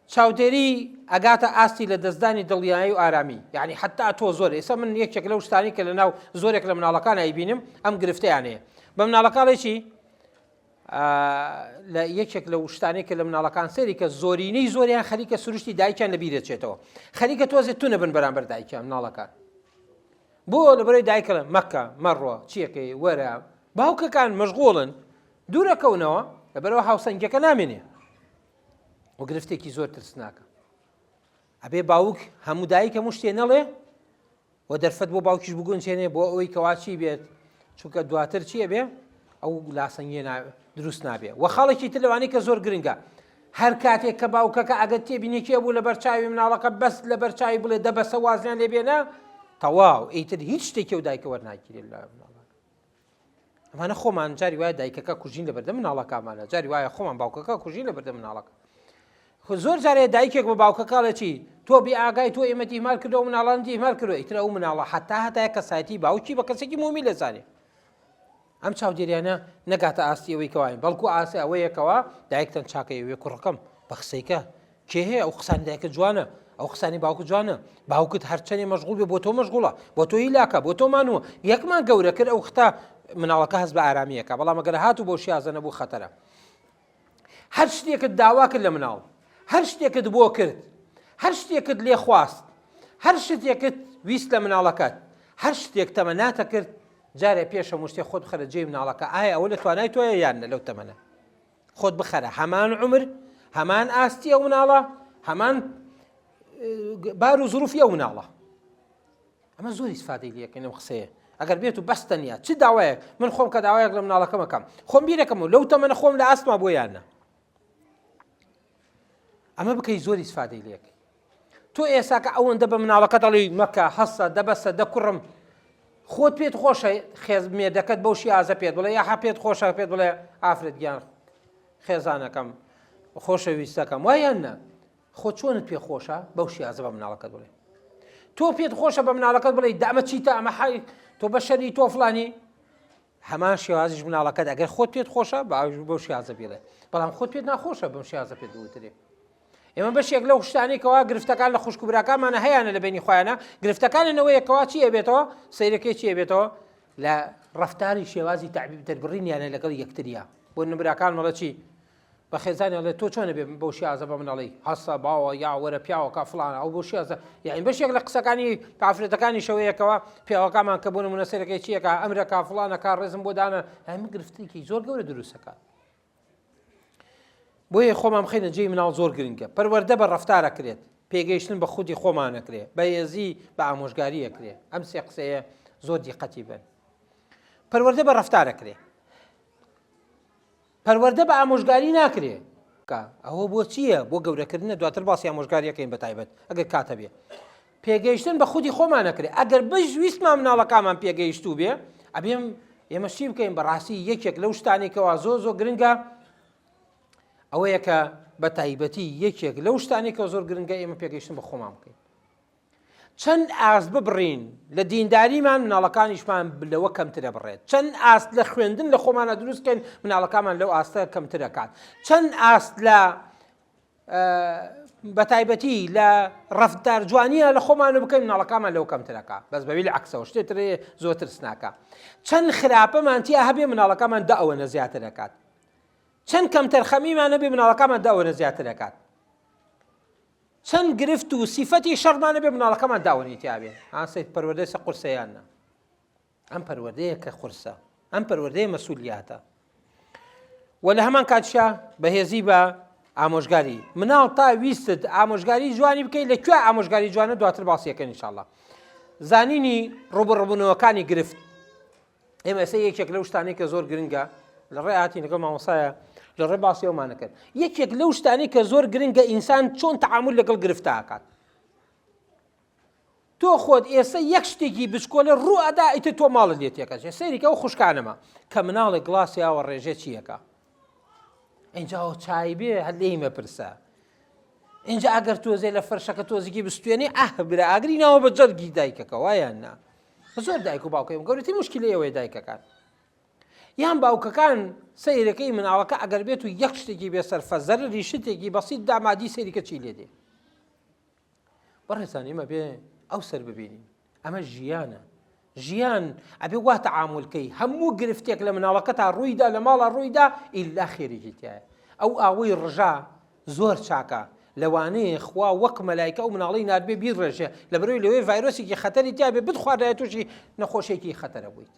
چاودێری ئەگاتە ئاستی لە دەستدانی دڵیایی و ئارامی یعنی حتا تۆ زۆر ئێستا من یەکێک لەو شتانی کە لەناو زۆرێک لە مناڵەکان ئەیبینم ئەم گرفتەیانەیە بە مناڵەکانێکی لە یەکێک لە شتانێک کە لە مناڵەکان سەری کە زۆرینەی زۆریان خەریکە سروشتی دایکیان لەبیرەچێتەوە خەریکە تۆزێت تونە بن بەرامبەر دایکیان مناڵەکان بۆ لەبەرەوەی دایکە مەکە مەڕۆ چیەکەی وەرە باوکەکان مەشغوڵن دوورەکەونەوە لەبەرەوە هاوسەنگەکە نامێنێ و گرفتێکی زۆر ترسناکە ئەبێ باوک هەموو دایک هەموو شتێ نەڵێ و دەرفەت بۆ باوکیش بگونجێنێ بۆ ئەوەی کەواچی بێت چونکە دواتر چییە بێ ئەو لاسەنگێ دروست نابێ. و خاڵێکی تر لەوانەی کە زۆر گرنگە هەر کاتێک کە باوکەکە ئەگەر تێبینێکێ بوو لە بەرچاوی مناڵەکە بەس لە بەرچاوی بڵێ دەبەسە وازیان لێ بێنە تەواو ئیتر هیچ شتێکی و دایکە وەرناگیرێت لە مناڵەکە. ئەمانە خۆمان جاری وایە دایکەکە کوژین لەبەردە مناڵەکەمانە جاری وایە خۆمان باوکەکە کوژین لەبەردە مناڵەکە زۆر جارێ دایکێک بە باوکەکەڵە چی تۆ بێ ئاگای تۆ ئێمە دیمار کردەوە مناڵان دیمار کردو ئیتر ئەو مناڵە هەتایە کەسایەتی باوکی بە کەسێکی مومی لەزانێ ئەم چاودێریانە نەگاتە ئاستی ئەوەی کەواین بەڵکو ئاسی ئەوەیەکەوە دایکتان چاکەیەوێ کوڕەکەم بە قسەیکە کێ هەیە ئەو قسانی دایکە جوانە ئەو قسانی باوکت جوانە باوکت هەرچەندێ مەشغوڵ بێ بۆ تۆ مەشغوڵە بۆ تۆ هیلاکە بۆ تۆ مانووە یەکمان گەورە کرد ئەو ختا مناڵەکە هەست بە ئارامیەکە، بەڵام ئەگەر هاتوو بۆ شیازە نەبوو خەتەرە. هەر شتێکت داوا کرد لە مناڵ، هەر شتێکت بۆ کرد، هەر شتێکت لێ خواست، هەر شتێکت ویست لە مناڵەکەت، هەر شتێک تەمەناتە کرد، جارێ پێشە شتێ خۆت بخەرە جێی مناڵەکە. ئایا ئەوە لە توانای تۆیە یانە لەو تەمەنە؟ خۆت بخەرە هەمان عومر، هەمان ئاستی ئەو مناڵە، هەمان بار و زروفی ئەو مناڵە. ئەمە زۆر ئیسفادەی لێکەین ئەم قسەیە. ئەگەر بێت و بەستەنیا چ داوایە من خۆم کە داوایەک لە مناڵەکەم مەکەم، خۆم بیرەکەم و لەو تەمەنە خۆم لە ئاستما بۆ یانە. ئەمە بکەی زۆر ئیسفادەی لێکەی. تۆ ئێساکە ئەوەندە بە مناڵەکە دەڵی مەکە هەسە دەبەسە دەکوڕم، خۆت پێت خۆشە خێز مێردەکەت بەو شیازە پێت بڵێ، یا پێت خۆشە پێت بڵێ ئافرەت گیان خێزانەکەم خۆشەویستەکەم، وایان نە خۆ چۆنت پێ خۆشە بەو شیازە بە مناڵەکەت بڵێ. تۆ پێت خۆشە بە مناڵەکەت بڵێ دامە چیتە ئەمە حی تۆ بەشەری تۆ فڵانی، هەمان شێوازیش مناڵەکەت ئەگەر خۆت پێت خۆشە بەو شیازە بێڵێ، بەڵام خۆت پێت ناخۆشە بەم شیازە پێت بوترێ. ئێمە بەشێک لەو شتانێکەوە گرفتەکان لە خوشکبراکانمانە هەیەە لە بینی خۆیانە، گرفتەکانەوەیەکەوە چیە بێتەوە؟ سەیرەکەی چیە بێتەوە؟ لە ڕەفتاری شێوازی تعبیر دەربڕینیانە لەگەڵ یەکتریە. بۆ نمبراکان مەڵە چی؟ بە خێزانیان لێ تۆ چۆنە بێ بەو شیازە بە منەڵی هەسە باوە یا وەرە پیاوە کا فڵانە ئەو بۆ شیازە، یعنی بەشێک لە قسەکانی ئافرەتەکانی شەوەیەکەوە پیاوەکانمان کە بۆ نمونە سەرەکەی چیەکە ئەمرەکە فڵانەکە ڕێزم بۆ دانە، ئەمە گرفتێکی زۆر گەورە دروستەکە. بۆیە خۆمان بخەینە جێی مناڵ زۆر گرنگە. پەروەردە بە ڕەفتارە کرێت، پێگەیشتن بە خودی خۆمانەکرێ، بە هێزی بە ئامۆژگاریە کرێ. ئەم سێ قسەیە زۆر دیقەتی بن. پەروەردە بە ڕەفتارە کرێ، پەروەردە بە ئامۆژگاری ناکرێ. ئەوە بۆ چییە؟ بۆ گەورەکردنە، دواتر باسی ئامۆژگاریەکەین بەتایبەت ئەگەر کاتە بێ. پێگەیشتن بە خودی خۆمانەکرێ. ئەگەر بەویستمان مناڵەکانمان پێگەیشتوو بێ، ئەبێم ئێمە چی بکەین؟ بەڕاستی یەکێک لەو شتانێکەوە زۆر زۆر گرنگە ئەوەیە کە بە تایبەتی یەکێک لەو شتانێکەوە زۆر گرنگە ئێمە پێگەیشتن بە خۆمان بکەین. چەند ئاست ببڕین لە دینداریمان مناڵەکانیشمان لەوە کەمترە بڕێت. چەند ئاست لە خوێندن لە خۆمانە دروستکەین مناڵەکانمان لەو ئاستە کەمترەکات. چەند ئاست لە بەتایبەتی لە ڕەفتار جوانیە لە خۆمانە بکەین مناڵەکانمان لەو کەمترەکە، بەس بەوی لە عەکسەوە شتێترێ زۆرتر سناکە. چەند خراپەمان تیا هەبێ مناڵەکانمان دەئەوەنە زیاتر دەکات. چەند کەم تەرخەمیمان نەبێ مناڵەکانمان داوەنە زیاتر دەکات. چەند گرفت و سیفەتی شەڕمان نەبێ مناڵەکانمان داوەنی تیا بێ. ئاسەیت پەروەردەی سە قورسەیانە. ئەم پەروەردەیە کە قورسە، ئەم پەروەردەیە مەسئولیاتە. و لە هەمان کاتیشا بەهێزی بە ئامۆژگاری. مناڵ تا ویستت ئامۆژگاری جوانی بکەیت، لەکوێ ئامۆژگاری جوانە دواتر باسیەکەن ئینشاءڵڵا. زانینی ڕوبڕبوونەوەکانی گرفت. ئێمە ئێستا یەکێک لەو شتانەی کە زۆر گرنگە لە ڕێ هاتی لەگەڵ مامۆسایە لە ڕێ باسی ئەومانە کرد. یەکێک لەو شتانەی کە زۆر گرنگە ئینسان چۆن تەعامل لەگەڵ گرفتە ئاکات. تۆ خۆت ئێستا یەک شتێکی بچکۆلە ڕوو ئەدا ئیتر تۆ ماڵت لێ تێکەچێ. سەیریکە ئەو خوشکانەمە کە مناڵێک گڵاسی ئاوە ڕێژێ چیەکە. ئینجا ئەو چای بێ هەر لێی مەپرسە. اینجا ئەگەر تۆزێ لە فەرشەکە تۆزێکی بستوێنێ برا ئاگرینەوە بە جەرگی دایکەکە وایان نا. زۆر دایک و باوکەیم گەورەتی موشکیلەی ئەوەی دایکەکان. یان باوکەکان سەیرەکەی مناڵەکە ئەگەر بێت و یەک شتێکی بێسەرفە زەرری شتێکی بەسیط دامادی سەیریکە چی لێ دێ. بەڕێزان ئێمە بێ ئەو سەر ببینین. ئەمە ژیانە. ژیان ئەبێ وا تەعامولکەی هەموو گرفتێک لە مناڵەکەتا ڕوویدا لە ماڵە ڕوویدا ئیلا خێریکی تایە. ئەو ئاوەی ڕژا زۆر چاکە. لەوانەیە خوا وەک مەلایکە ئەو مناڵی نادبێ بیڕێژێ لەبەرەوەی لەوەی ڤایرۆسێکی خەتەری تیا بێ بتخواردایە تووشی نەخۆشێکی خەتەرە بوویت.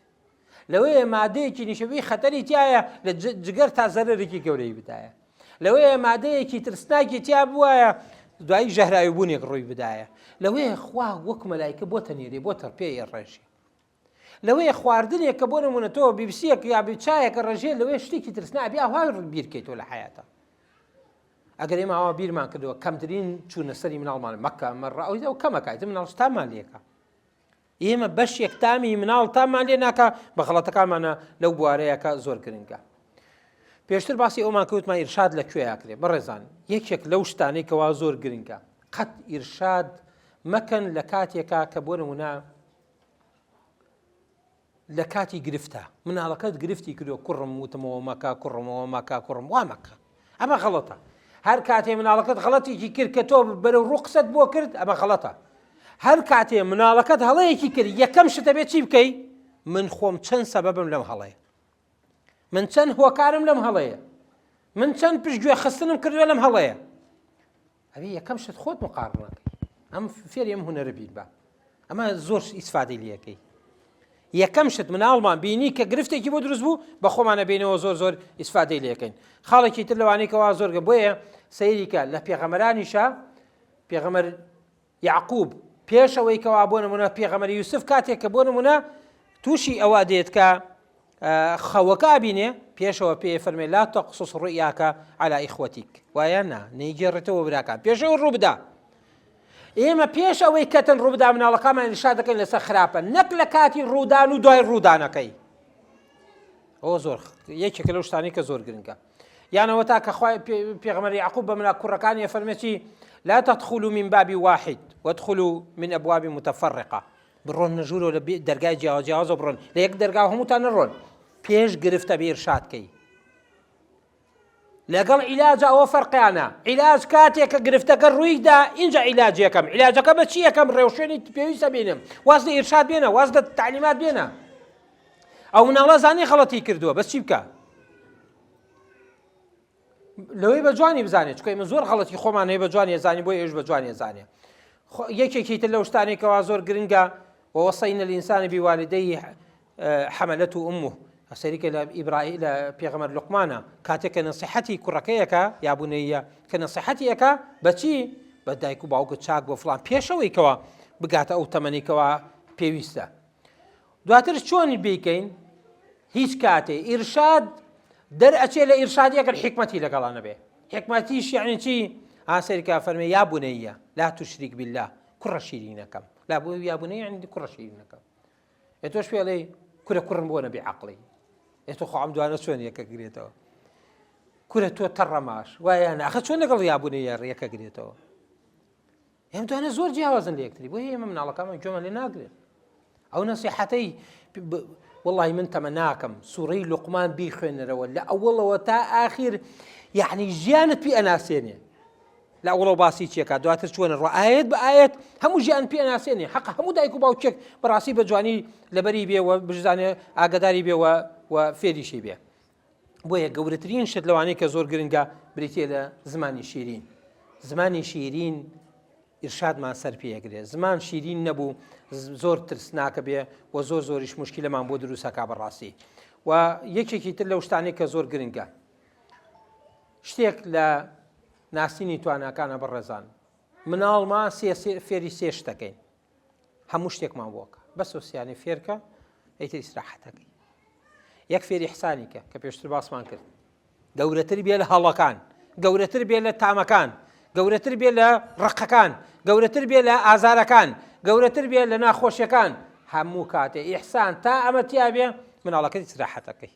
لەوەیە مادەیەکی نیشەبی خەتەری تایە لە جگەر تا زەرەرێکی گەورەی بدایە. لەوەیە مادەیەکی ترسناکی تیا بووایە دوایی ژەهراوی بوونێک ڕووی بدایە. لەوەیە خوا وەک مەلایکە بۆ تەنێری بۆ تەرپێی ڕێژی. لەوەیە خواردنێک کە بۆ نمونە تۆ بیبسیەک یا چایەکە ڕێژێ لەوەی شتێکی ترسنا ئەبێ ئەوها بیرکەیتەوە لە حیاتە. ئەگەر ئێمە ئەوە بیرمان کردەوە کەمترین چوونە سەری مناڵمان مەکە مەڕە ئەو کەمەکایت مناڵ تامان لێکە. ئێمە بەشێک تامی مناڵ تامان لێ ناکە بە غەڵەتەکانمانە لەو بوارەیەکە زۆر گرنگە. پێشتر باسی ئەومان کەوتمان ئیرشاد لەکوێ ئاکرێ. بەڕێزان یەکێک لەو شتانەی کەوا زۆر گرنگە قەت ئیرشاد مەکەن لە کاتێکا کە بۆ نمونە لە کاتی گرفتە مناڵەکەت گرفتی کردو کوڕم وتمەوە مەکە کوڕمەوە مەکە کوڕم وا مەکە. ئەمە غەڵەتە. هەر کاتێ مناڵەکەت غەڵەتێکی کرد کە تۆ بەرەو ڕوو قسەت بۆ کرد ئەمە غەڵەتە. هەر کاتێ مناڵەکەت هەڵەیەکی کرد یەکەم شتە بێت چی بکەی؟ من خۆم چەند سەبەبم لەم هەڵەیە، من چەند هۆکارم لەم هەڵەیە، من چەند پشتگوێ خستنم کردووە لەم هەڵەیە. ئەبێ یەکەم شت خۆت مقارنەکەی. ئەم فێری ئەم هونەرە بین بە ئەمە زۆر ئیسفادەی لەکەی. یەکەم شت مناڵمان بینی کە گرفتێکی بۆ دروست بوو بە خۆمانە بینەوە زۆر زۆر ئیسفادەی لەکەین. خاڵێکی تر لەوانەی کەوا زۆرگە بۆیە سەیریکە لە پێغەمبەرانیشە پێغەمبەر یعقوب پێشەوەی کەوا بۆ نمونە پێغەمبەر یوسف کاتێک کە بۆ نمونە تووشی ئەوە دێت کە خەوەکە بینێ پێشەوە پێ فەرمێ لا تەقصص ڕؤیاکە عەلا ئیخوەتیک، وایە نا نەیگێڕێتەوە براکان پێشەوە ڕوو بدا. ئێمە پێش ئەوەی کەتن ڕووبدا مناڵەکانمان ئیرشاد دەکەین لەسەر خراپە، نەک لە کاتی ڕوودان و دوای ڕوودانەکەی. ئەوە زۆر یەکێکە لەو شتانەی کە زۆر گرنگە. یانەوە تا کە خوای پێغەمبەر یعقوب بە منا کوڕەکانی فەرمێتی لا تدخلوا من باب واحد وادخلوا من أبواب متفرقة، بڕۆن نەژوورەوە لە دەرگای جیاوازەوە بڕۆن، لە یەک دەرگا هەمووتان نەڕۆن، پێش گرفتە بە ئیرشادکەی. لەگەڵ عیلاجە ئەوە فەرقیانە. عیلاج کاتێک کە گرفتەکە ڕوویدا اینجا عیلاج یەکەم، عیلاجەکە بە چی یەکەم؟ ڕێوشێنی پێویستە بینم، واز لە ئیرشاد بێنە، واز لە تعلیمات بێنە. ئەو مناڵە زانی غەڵەتی کردووە، بەس چی بکە؟ لەوەی بە جوانی بزانێت، چکە ئێمە زۆر غەڵەتی خۆمان هەیە بە جوانی زانی، بۆ ئێوەش بە جوانی زانێ. یەکێکی تر لەو شتانەی کەوا زۆر گرنگە ووەصەینا الإنسان بوالديه حملته أمه، سەریکە لە ئیبراهیم لە پێغەمبەر لوقمانە کاتێک کە نەسیحەتی کوڕەکەیەکە یا بونەیە کە نەسیحەتیەکە بەچی؟ بە دایک و باوکت چاک بۆ فڵان پێشەوەی کەوە بگاتە ئەو تەمەنیکەوە پێویستە. دواتر چۆنی بیکەین؟ هیچ کاتێ ئیرشاد دەرئەچێ لە ئیرشادیەکە حکمەتی لەگەڵا نەبێ. حکمەتیش یعنی چی؟ سەریکە فەرمێ یا بونەیە لا تشریک بالله، کوڕە شیرینەکەم، لا یا بونەیە یعنی کوڕە شیرینەکەم. تۆش پێڵێ کورە کوڕم بۆ نەبێ عەقڵی، ئێتۆ خۆ ئەم دوانە چۆن یەکە گرێتەوە؟ کورە تۆ تەڕەماش وایە ئەخە چۆن لەگەڵ یابوونەیە ڕێەکە گرێتەوە؟ ئێم دوانە زۆر جیاوازن لە یەکتری، بۆ ئێمە مناڵەکانمان گوێمان لێ ناگرێت. ئەو نەسیحەتەی وەڵڵی من تەمە ناکەم سوورەی لوقمان بیخوێنەرەوە لە ئەوڵەوە تا ئاخیر، یعنی ژیانت پێ ئەناسێنێ. لە ئەوڵەوە باسی چیەکە دواتر چۆنە ڕۆ ئاەت بە ئاەت هەموو ژیان پێ ئەناسێنێ. حەق هەموو دایک و باوکێک بەڕاستی بە جوانی لەبەری بێوە بژزانێ ئاگداری بێوە و فێریشی بێ. بۆیە گەورەترین شت لەوانەیە کە زۆر گرنگە بریتێ لە زمانی شیرین. زمانی شیرین ئیرشادمان سەر پێەگرێ. زمان شیرین نەبوو زۆر ترسناکە بێ و زۆر زۆریش موشکیلەمان بۆ دروستەکە بەڕاستی. و یەکێکی تر لەو شتانەی کە زۆر گرنگە شتێک لە ناسینی تواناکانە بەڕێزان، مناڵمان فێری سێ شتەکەین، هەموو شتێکمان بۆکە بە سۆسیانی فێرکە ئەیتر ئیسراحەتەکەی. یەک فێری ئیحسانیکە کە پێشتر باسمان کرد، گەورەتر بێ لە هەڵەکان، گەورەتر بێ لە تامەکان، گەورەتر بێ لە ڕقەکان، گەورەتر بێ لە ئازارەکان، گەورەتر بێ لە ناخۆشیەکان. هەموو کاتێ ئیحسان تا ئەمە تیا بێ مناڵەکەی ئیسراحەتەکەی.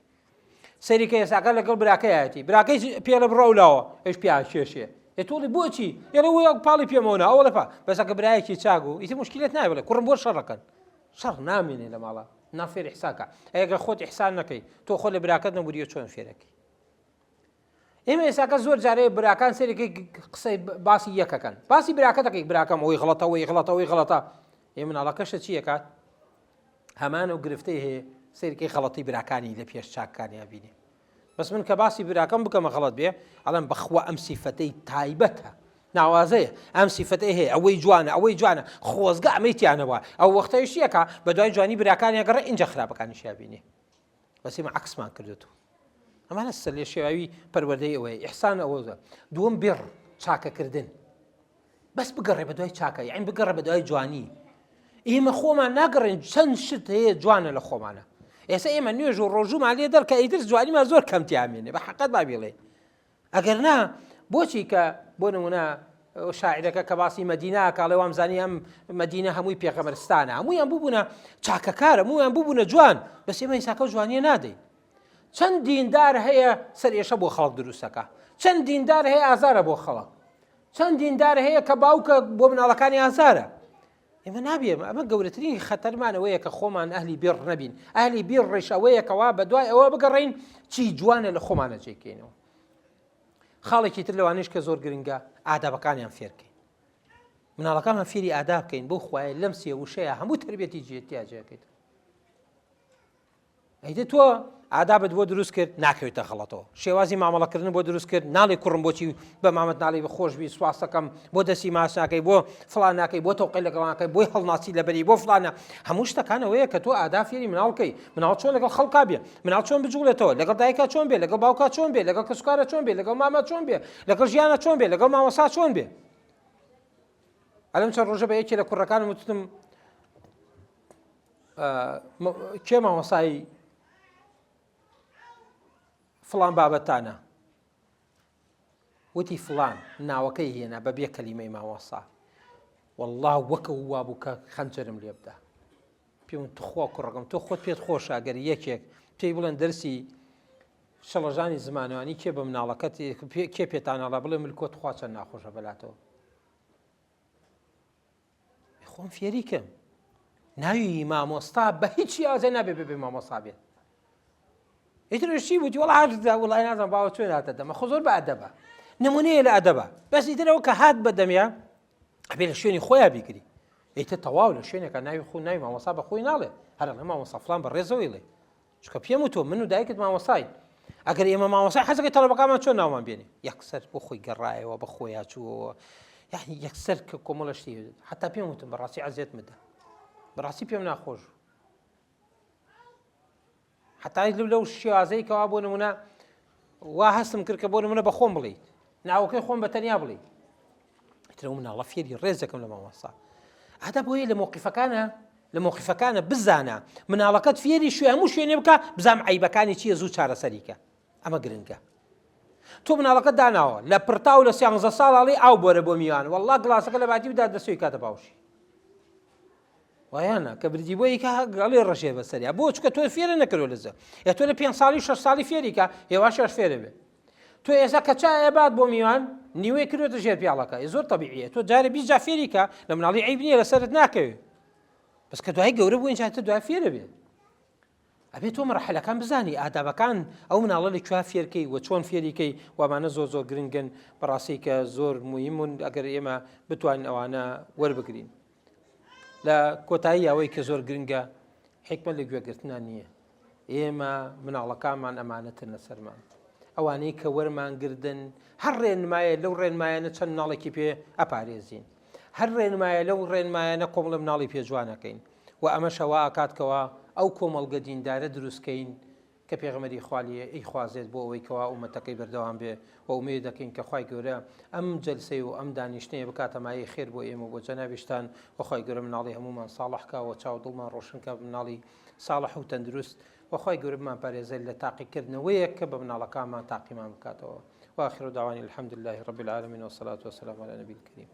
سەریکە ئێساکە لەگەڵ براکەیەتی، براکەی پێ لە بڕەولاوە ئەوش پیا کێشێ، ئێتۆڵی بۆچی؟ یێڵە وەک پاڵی پێمەوەنا ئەوە لەپا بەسەکە برایەکی چاگو ئیتی مشکلت نایە بڵێ کوڕم بۆ شەڕەکەن، شەڕ نامێنێ لە ماڵە نافێر ئیحسانکە. ئەگە خۆت ئیحسان نەکەی تۆ خۆ لە براکەت نەبووریە چۆن فێرەکەی. ئێمە ئێساکە زۆر جارەیە براکان سەرێکی قسەی باسی یەکەکەن، باسی براکە دەکەی براکەم ئەوەی غڵەتە ئەوەی غڵەتە ئەوەی غڵەتە. ئێمە مناڵەکەشە چی ئەکات؟ هەمانە و گرفتەی هەیە سەرێکی غەڵەتی براکانی لە پێش چاککانیان بینێ. بەس من کە باسی براکەم بکەمە غەڵەت بێ ئەڵێم بەخوا ئەم سیفەتەی تایبەتە ناوازەیە، ئەم سیفەتەی هەیە، ئەوەی جوانە ئەوەی جوانە، خۆزگە ئەمەی تیانەوە. ئەو وەختەی شیەکە بە دوای جوانی براکانی گەڕێ اینجا خراپەکانیشیا بینێ. بەس ئێمە عەکسمان کردووە. ئەمانە سەر لێ شێواوی پەروەردەی ئەوەیە. ئیحسان ئەوە دووەم بێڕ چاکەکردن، بەس بگەڕێ بە دوای چاکە، یعنی بگەڕێ بە دوای جوانی. ئێمە خۆمان ناگەڕێن چەند شت هەیە جوانە لە خۆمانە. ئێستا ئێمە نوێژ و ڕۆژوومان لێ دەرکە ئیتر جوانیمان زۆر کەمتیامێنێ بە حەقەت بابیڵێ. ئەگەر نا بۆچی کە بۆ نمونە شاعیرەکە کە باسی مەدینە کاڵێ وامزانی ئەم مەدینە هەمووی پێغەمبەرستانە، هەموویان بووبوونە چاکەکارە، هەموویان بووبوونە جوان، بەس ئێمە ئێساکە جوانیە نادەین. چەند دیندار هەیە سەر ئێشە بۆ خەڵک دروستەکە، چەند دیندار هەیە ئازارە بۆ خەڵک، چەند دیندار هەیە کە باوکە بۆ مناڵەکانی ئازارە. ئێمە نابێم ئەمە گەورەترین خەتەرمانەوەیە کە خۆمان ئەهلی بیر نەبین. ئەهلی بیر ڕێشەوەیەکەوە بە دوای ئەوە بگەڕین چی جوانە لە خۆمانە جێکەینەوە. خاڵێکی تر لەوانەیەش کە زۆر گرنگە ئادابەکانیان فێرکەین. مناڵەکانمان فێری ئاداب بکەین، بۆ خوایە لەم سێ وشەیە هەموو تربێتی جێتیا جێکەیت. ئەیدە تۆ ئادابت بۆ دروست کرد ناکەوێتە غەڵەتەوە شێوازی مامەڵەکردن بۆ دروست کرد ناڵێ کوڕم بۆچی بە مامەت ناڵی بەخۆشبی سواستەکەم بۆ دەستی ماس ناکەی بۆ فڵان ناکەی بۆ تەوقی لەگەڵ ناکەی بۆی هەڵناسی لەبەری بۆ فڵانە هەموو شتەکانەوەیە کە تۆ ئادا فێری مناڵکەی مناڵ چۆن لەگەڵ خەڵکا بێ مناڵ چۆن بجوڵێتەوە لەگەڵ دایکا چۆن بێ لەگەڵ باوکا چۆن بێ لەگەڵ کەسوکارە چۆن بێ لەگەڵ مامە چۆن بێ لەگەڵ ژیانە چۆن بێ لەگەڵ مامۆستا چۆن بێ ئەلەم چەند ڕۆژە بە یەکێ لە کوڕەکانم وتم کێ مامۆستای فڵان بابەتانە وتی فڵان ناوەکەی هێنا بەبێ کەلیمەی مامۆستا والله وەکە وا بوو کە خەنجەرم لێ بدا پێم تخوا کوڕەکەم تۆ خۆت پێت خۆشە ئەگەر یەکێک پێی بڵێن دەرسی شەڵەژانی زمانوانی کێ بە مناڵەکەت کێ پێتانەڵە بڵێ ملکۆت خوا چەند ناخۆشە بەلاتەوە خۆم فێریکەم ناوی مامۆستا بە هیچ یازە نابێ بێ مامۆستا بێت ئیترشی بووی وڵای نازانم باوە چۆن هاتە دەمە خۆ زۆر بە ئەدەبە نمونەیە لە ئەدەبە بەس ئیترەوە کە هات بە دەمیا ئەبێ لە شوێنی خۆیان بیگری ئیتر تەواو لە شوێنێکە ناوی خۆ ناوی مامۆستا بە خۆی ناڵێ هەر لە مامۆستا فڵان بەڕێزەوەی لێ چکە پێم وتۆ من و دایکت مامۆستاین ئەگەر ئێمە مامۆستای حەزەکەی تەڵەبەکانمان چۆن ناومان بێنێ یەکسەر بۆ خۆی گەڕایەوە بە خۆیان چووەوە یعنی یەکسەر کە کۆمەڵە شتی حتا پێم وتم بەڕاستی عەزیەت مدە بەڕاستی پێم ناخۆش حتا لەو شێوازەی کەوا بۆ نمونە وا هەستم کرد کە بۆ نمونە بە خۆم بڵێیت ناوەکەی خۆم بە تەنیا بڵێیت ئیترە مناڵە فێری ڕێز دەکەم لە مامۆستا هەتا بۆیە لە موقیفەکانە بزانە مناڵەکەت فێری هەموو شوێنێ بکە بزانم عەیبەکانی چییە زوو چارەسەریکە ئەمە گرنگە تۆ مناڵەکەت داناوە لە پرتاو لە 13 ساڵی ئاو بۆرە بۆ میوان والله گڵاسەکە لە باتی بدا دەسەوەی کاتە باوشی وایانە کە بردی بۆ یکە گەڵێ ڕەشێ بەسەریا بۆ چکە تۆ فێرە نەکردو لەزە یا تۆ لە 5 ساڵی 6 ساڵی فێریکە هێوا شەش فێرە بێ تۆ ئێستا کە چایە بات بۆ میوان نیوەی کردوێتە ژێر پیاڵەکە زۆر تەبیعیە تۆ جارێ 20 جا فێریکە لە مناڵی عیب نییە لەسەرت ناکەوێت بەس کە دوای گەورە بووین جاتە دوای فێرە بێت ئەبێت تۆ مەرحەلەکان بزانی ئادابەکان ئەو مناڵە لەکوێ فێرکەی و چۆن فێریکەی وامانە زۆر گرنگن بەڕاستی کە زۆر مهمون ئەگەر ئێمە بتوانین ئەوانە وەربگرین لە کۆتایی ئەوەی کە زۆر گرنگە حکمت لە گوێگرتنان نییە ئێمە مناڵەکانمان ئەمانەتن لەسەرمان ئەوانەی کە وەرمان گردن هەر ڕێنمایە لەو ڕێنمایانە چەند مناڵێکی پێ ئەپارێزین هەر ڕێنمایە لەو ڕێنمایانە کۆمەڵە مناڵی پێجوانەکەین و ئەمەشەوە ئاکاتکەوە ئەو کۆمەڵگە دیندارە دروستکەین کە پێغەمبەری خوالیە ئەیخوازێت بۆ ئەوەی کەوا ئومەتەکەی بەردەوام بێ و ئومێد دەکەین کە خوای گەورە ئەم جەلسەی و ئەم دانیشتنەیە بکاتە مایەی خێر بۆ ئێمە بۆ جەنابیشتان و خوای گەورە مناڵی هەمومان ساڵحکەوە چاو دڵمان ڕۆشنکە مناڵی ساڵح و تەندروست و خوای گەورە بمان پارێزای لە تاقیکردنەوەیەک کە بە مناڵەکانمان تاقیمان بکاتەوە وآخر دعوانا الحمد لله رب العالمين والصلاة والسلام على نبي الكريم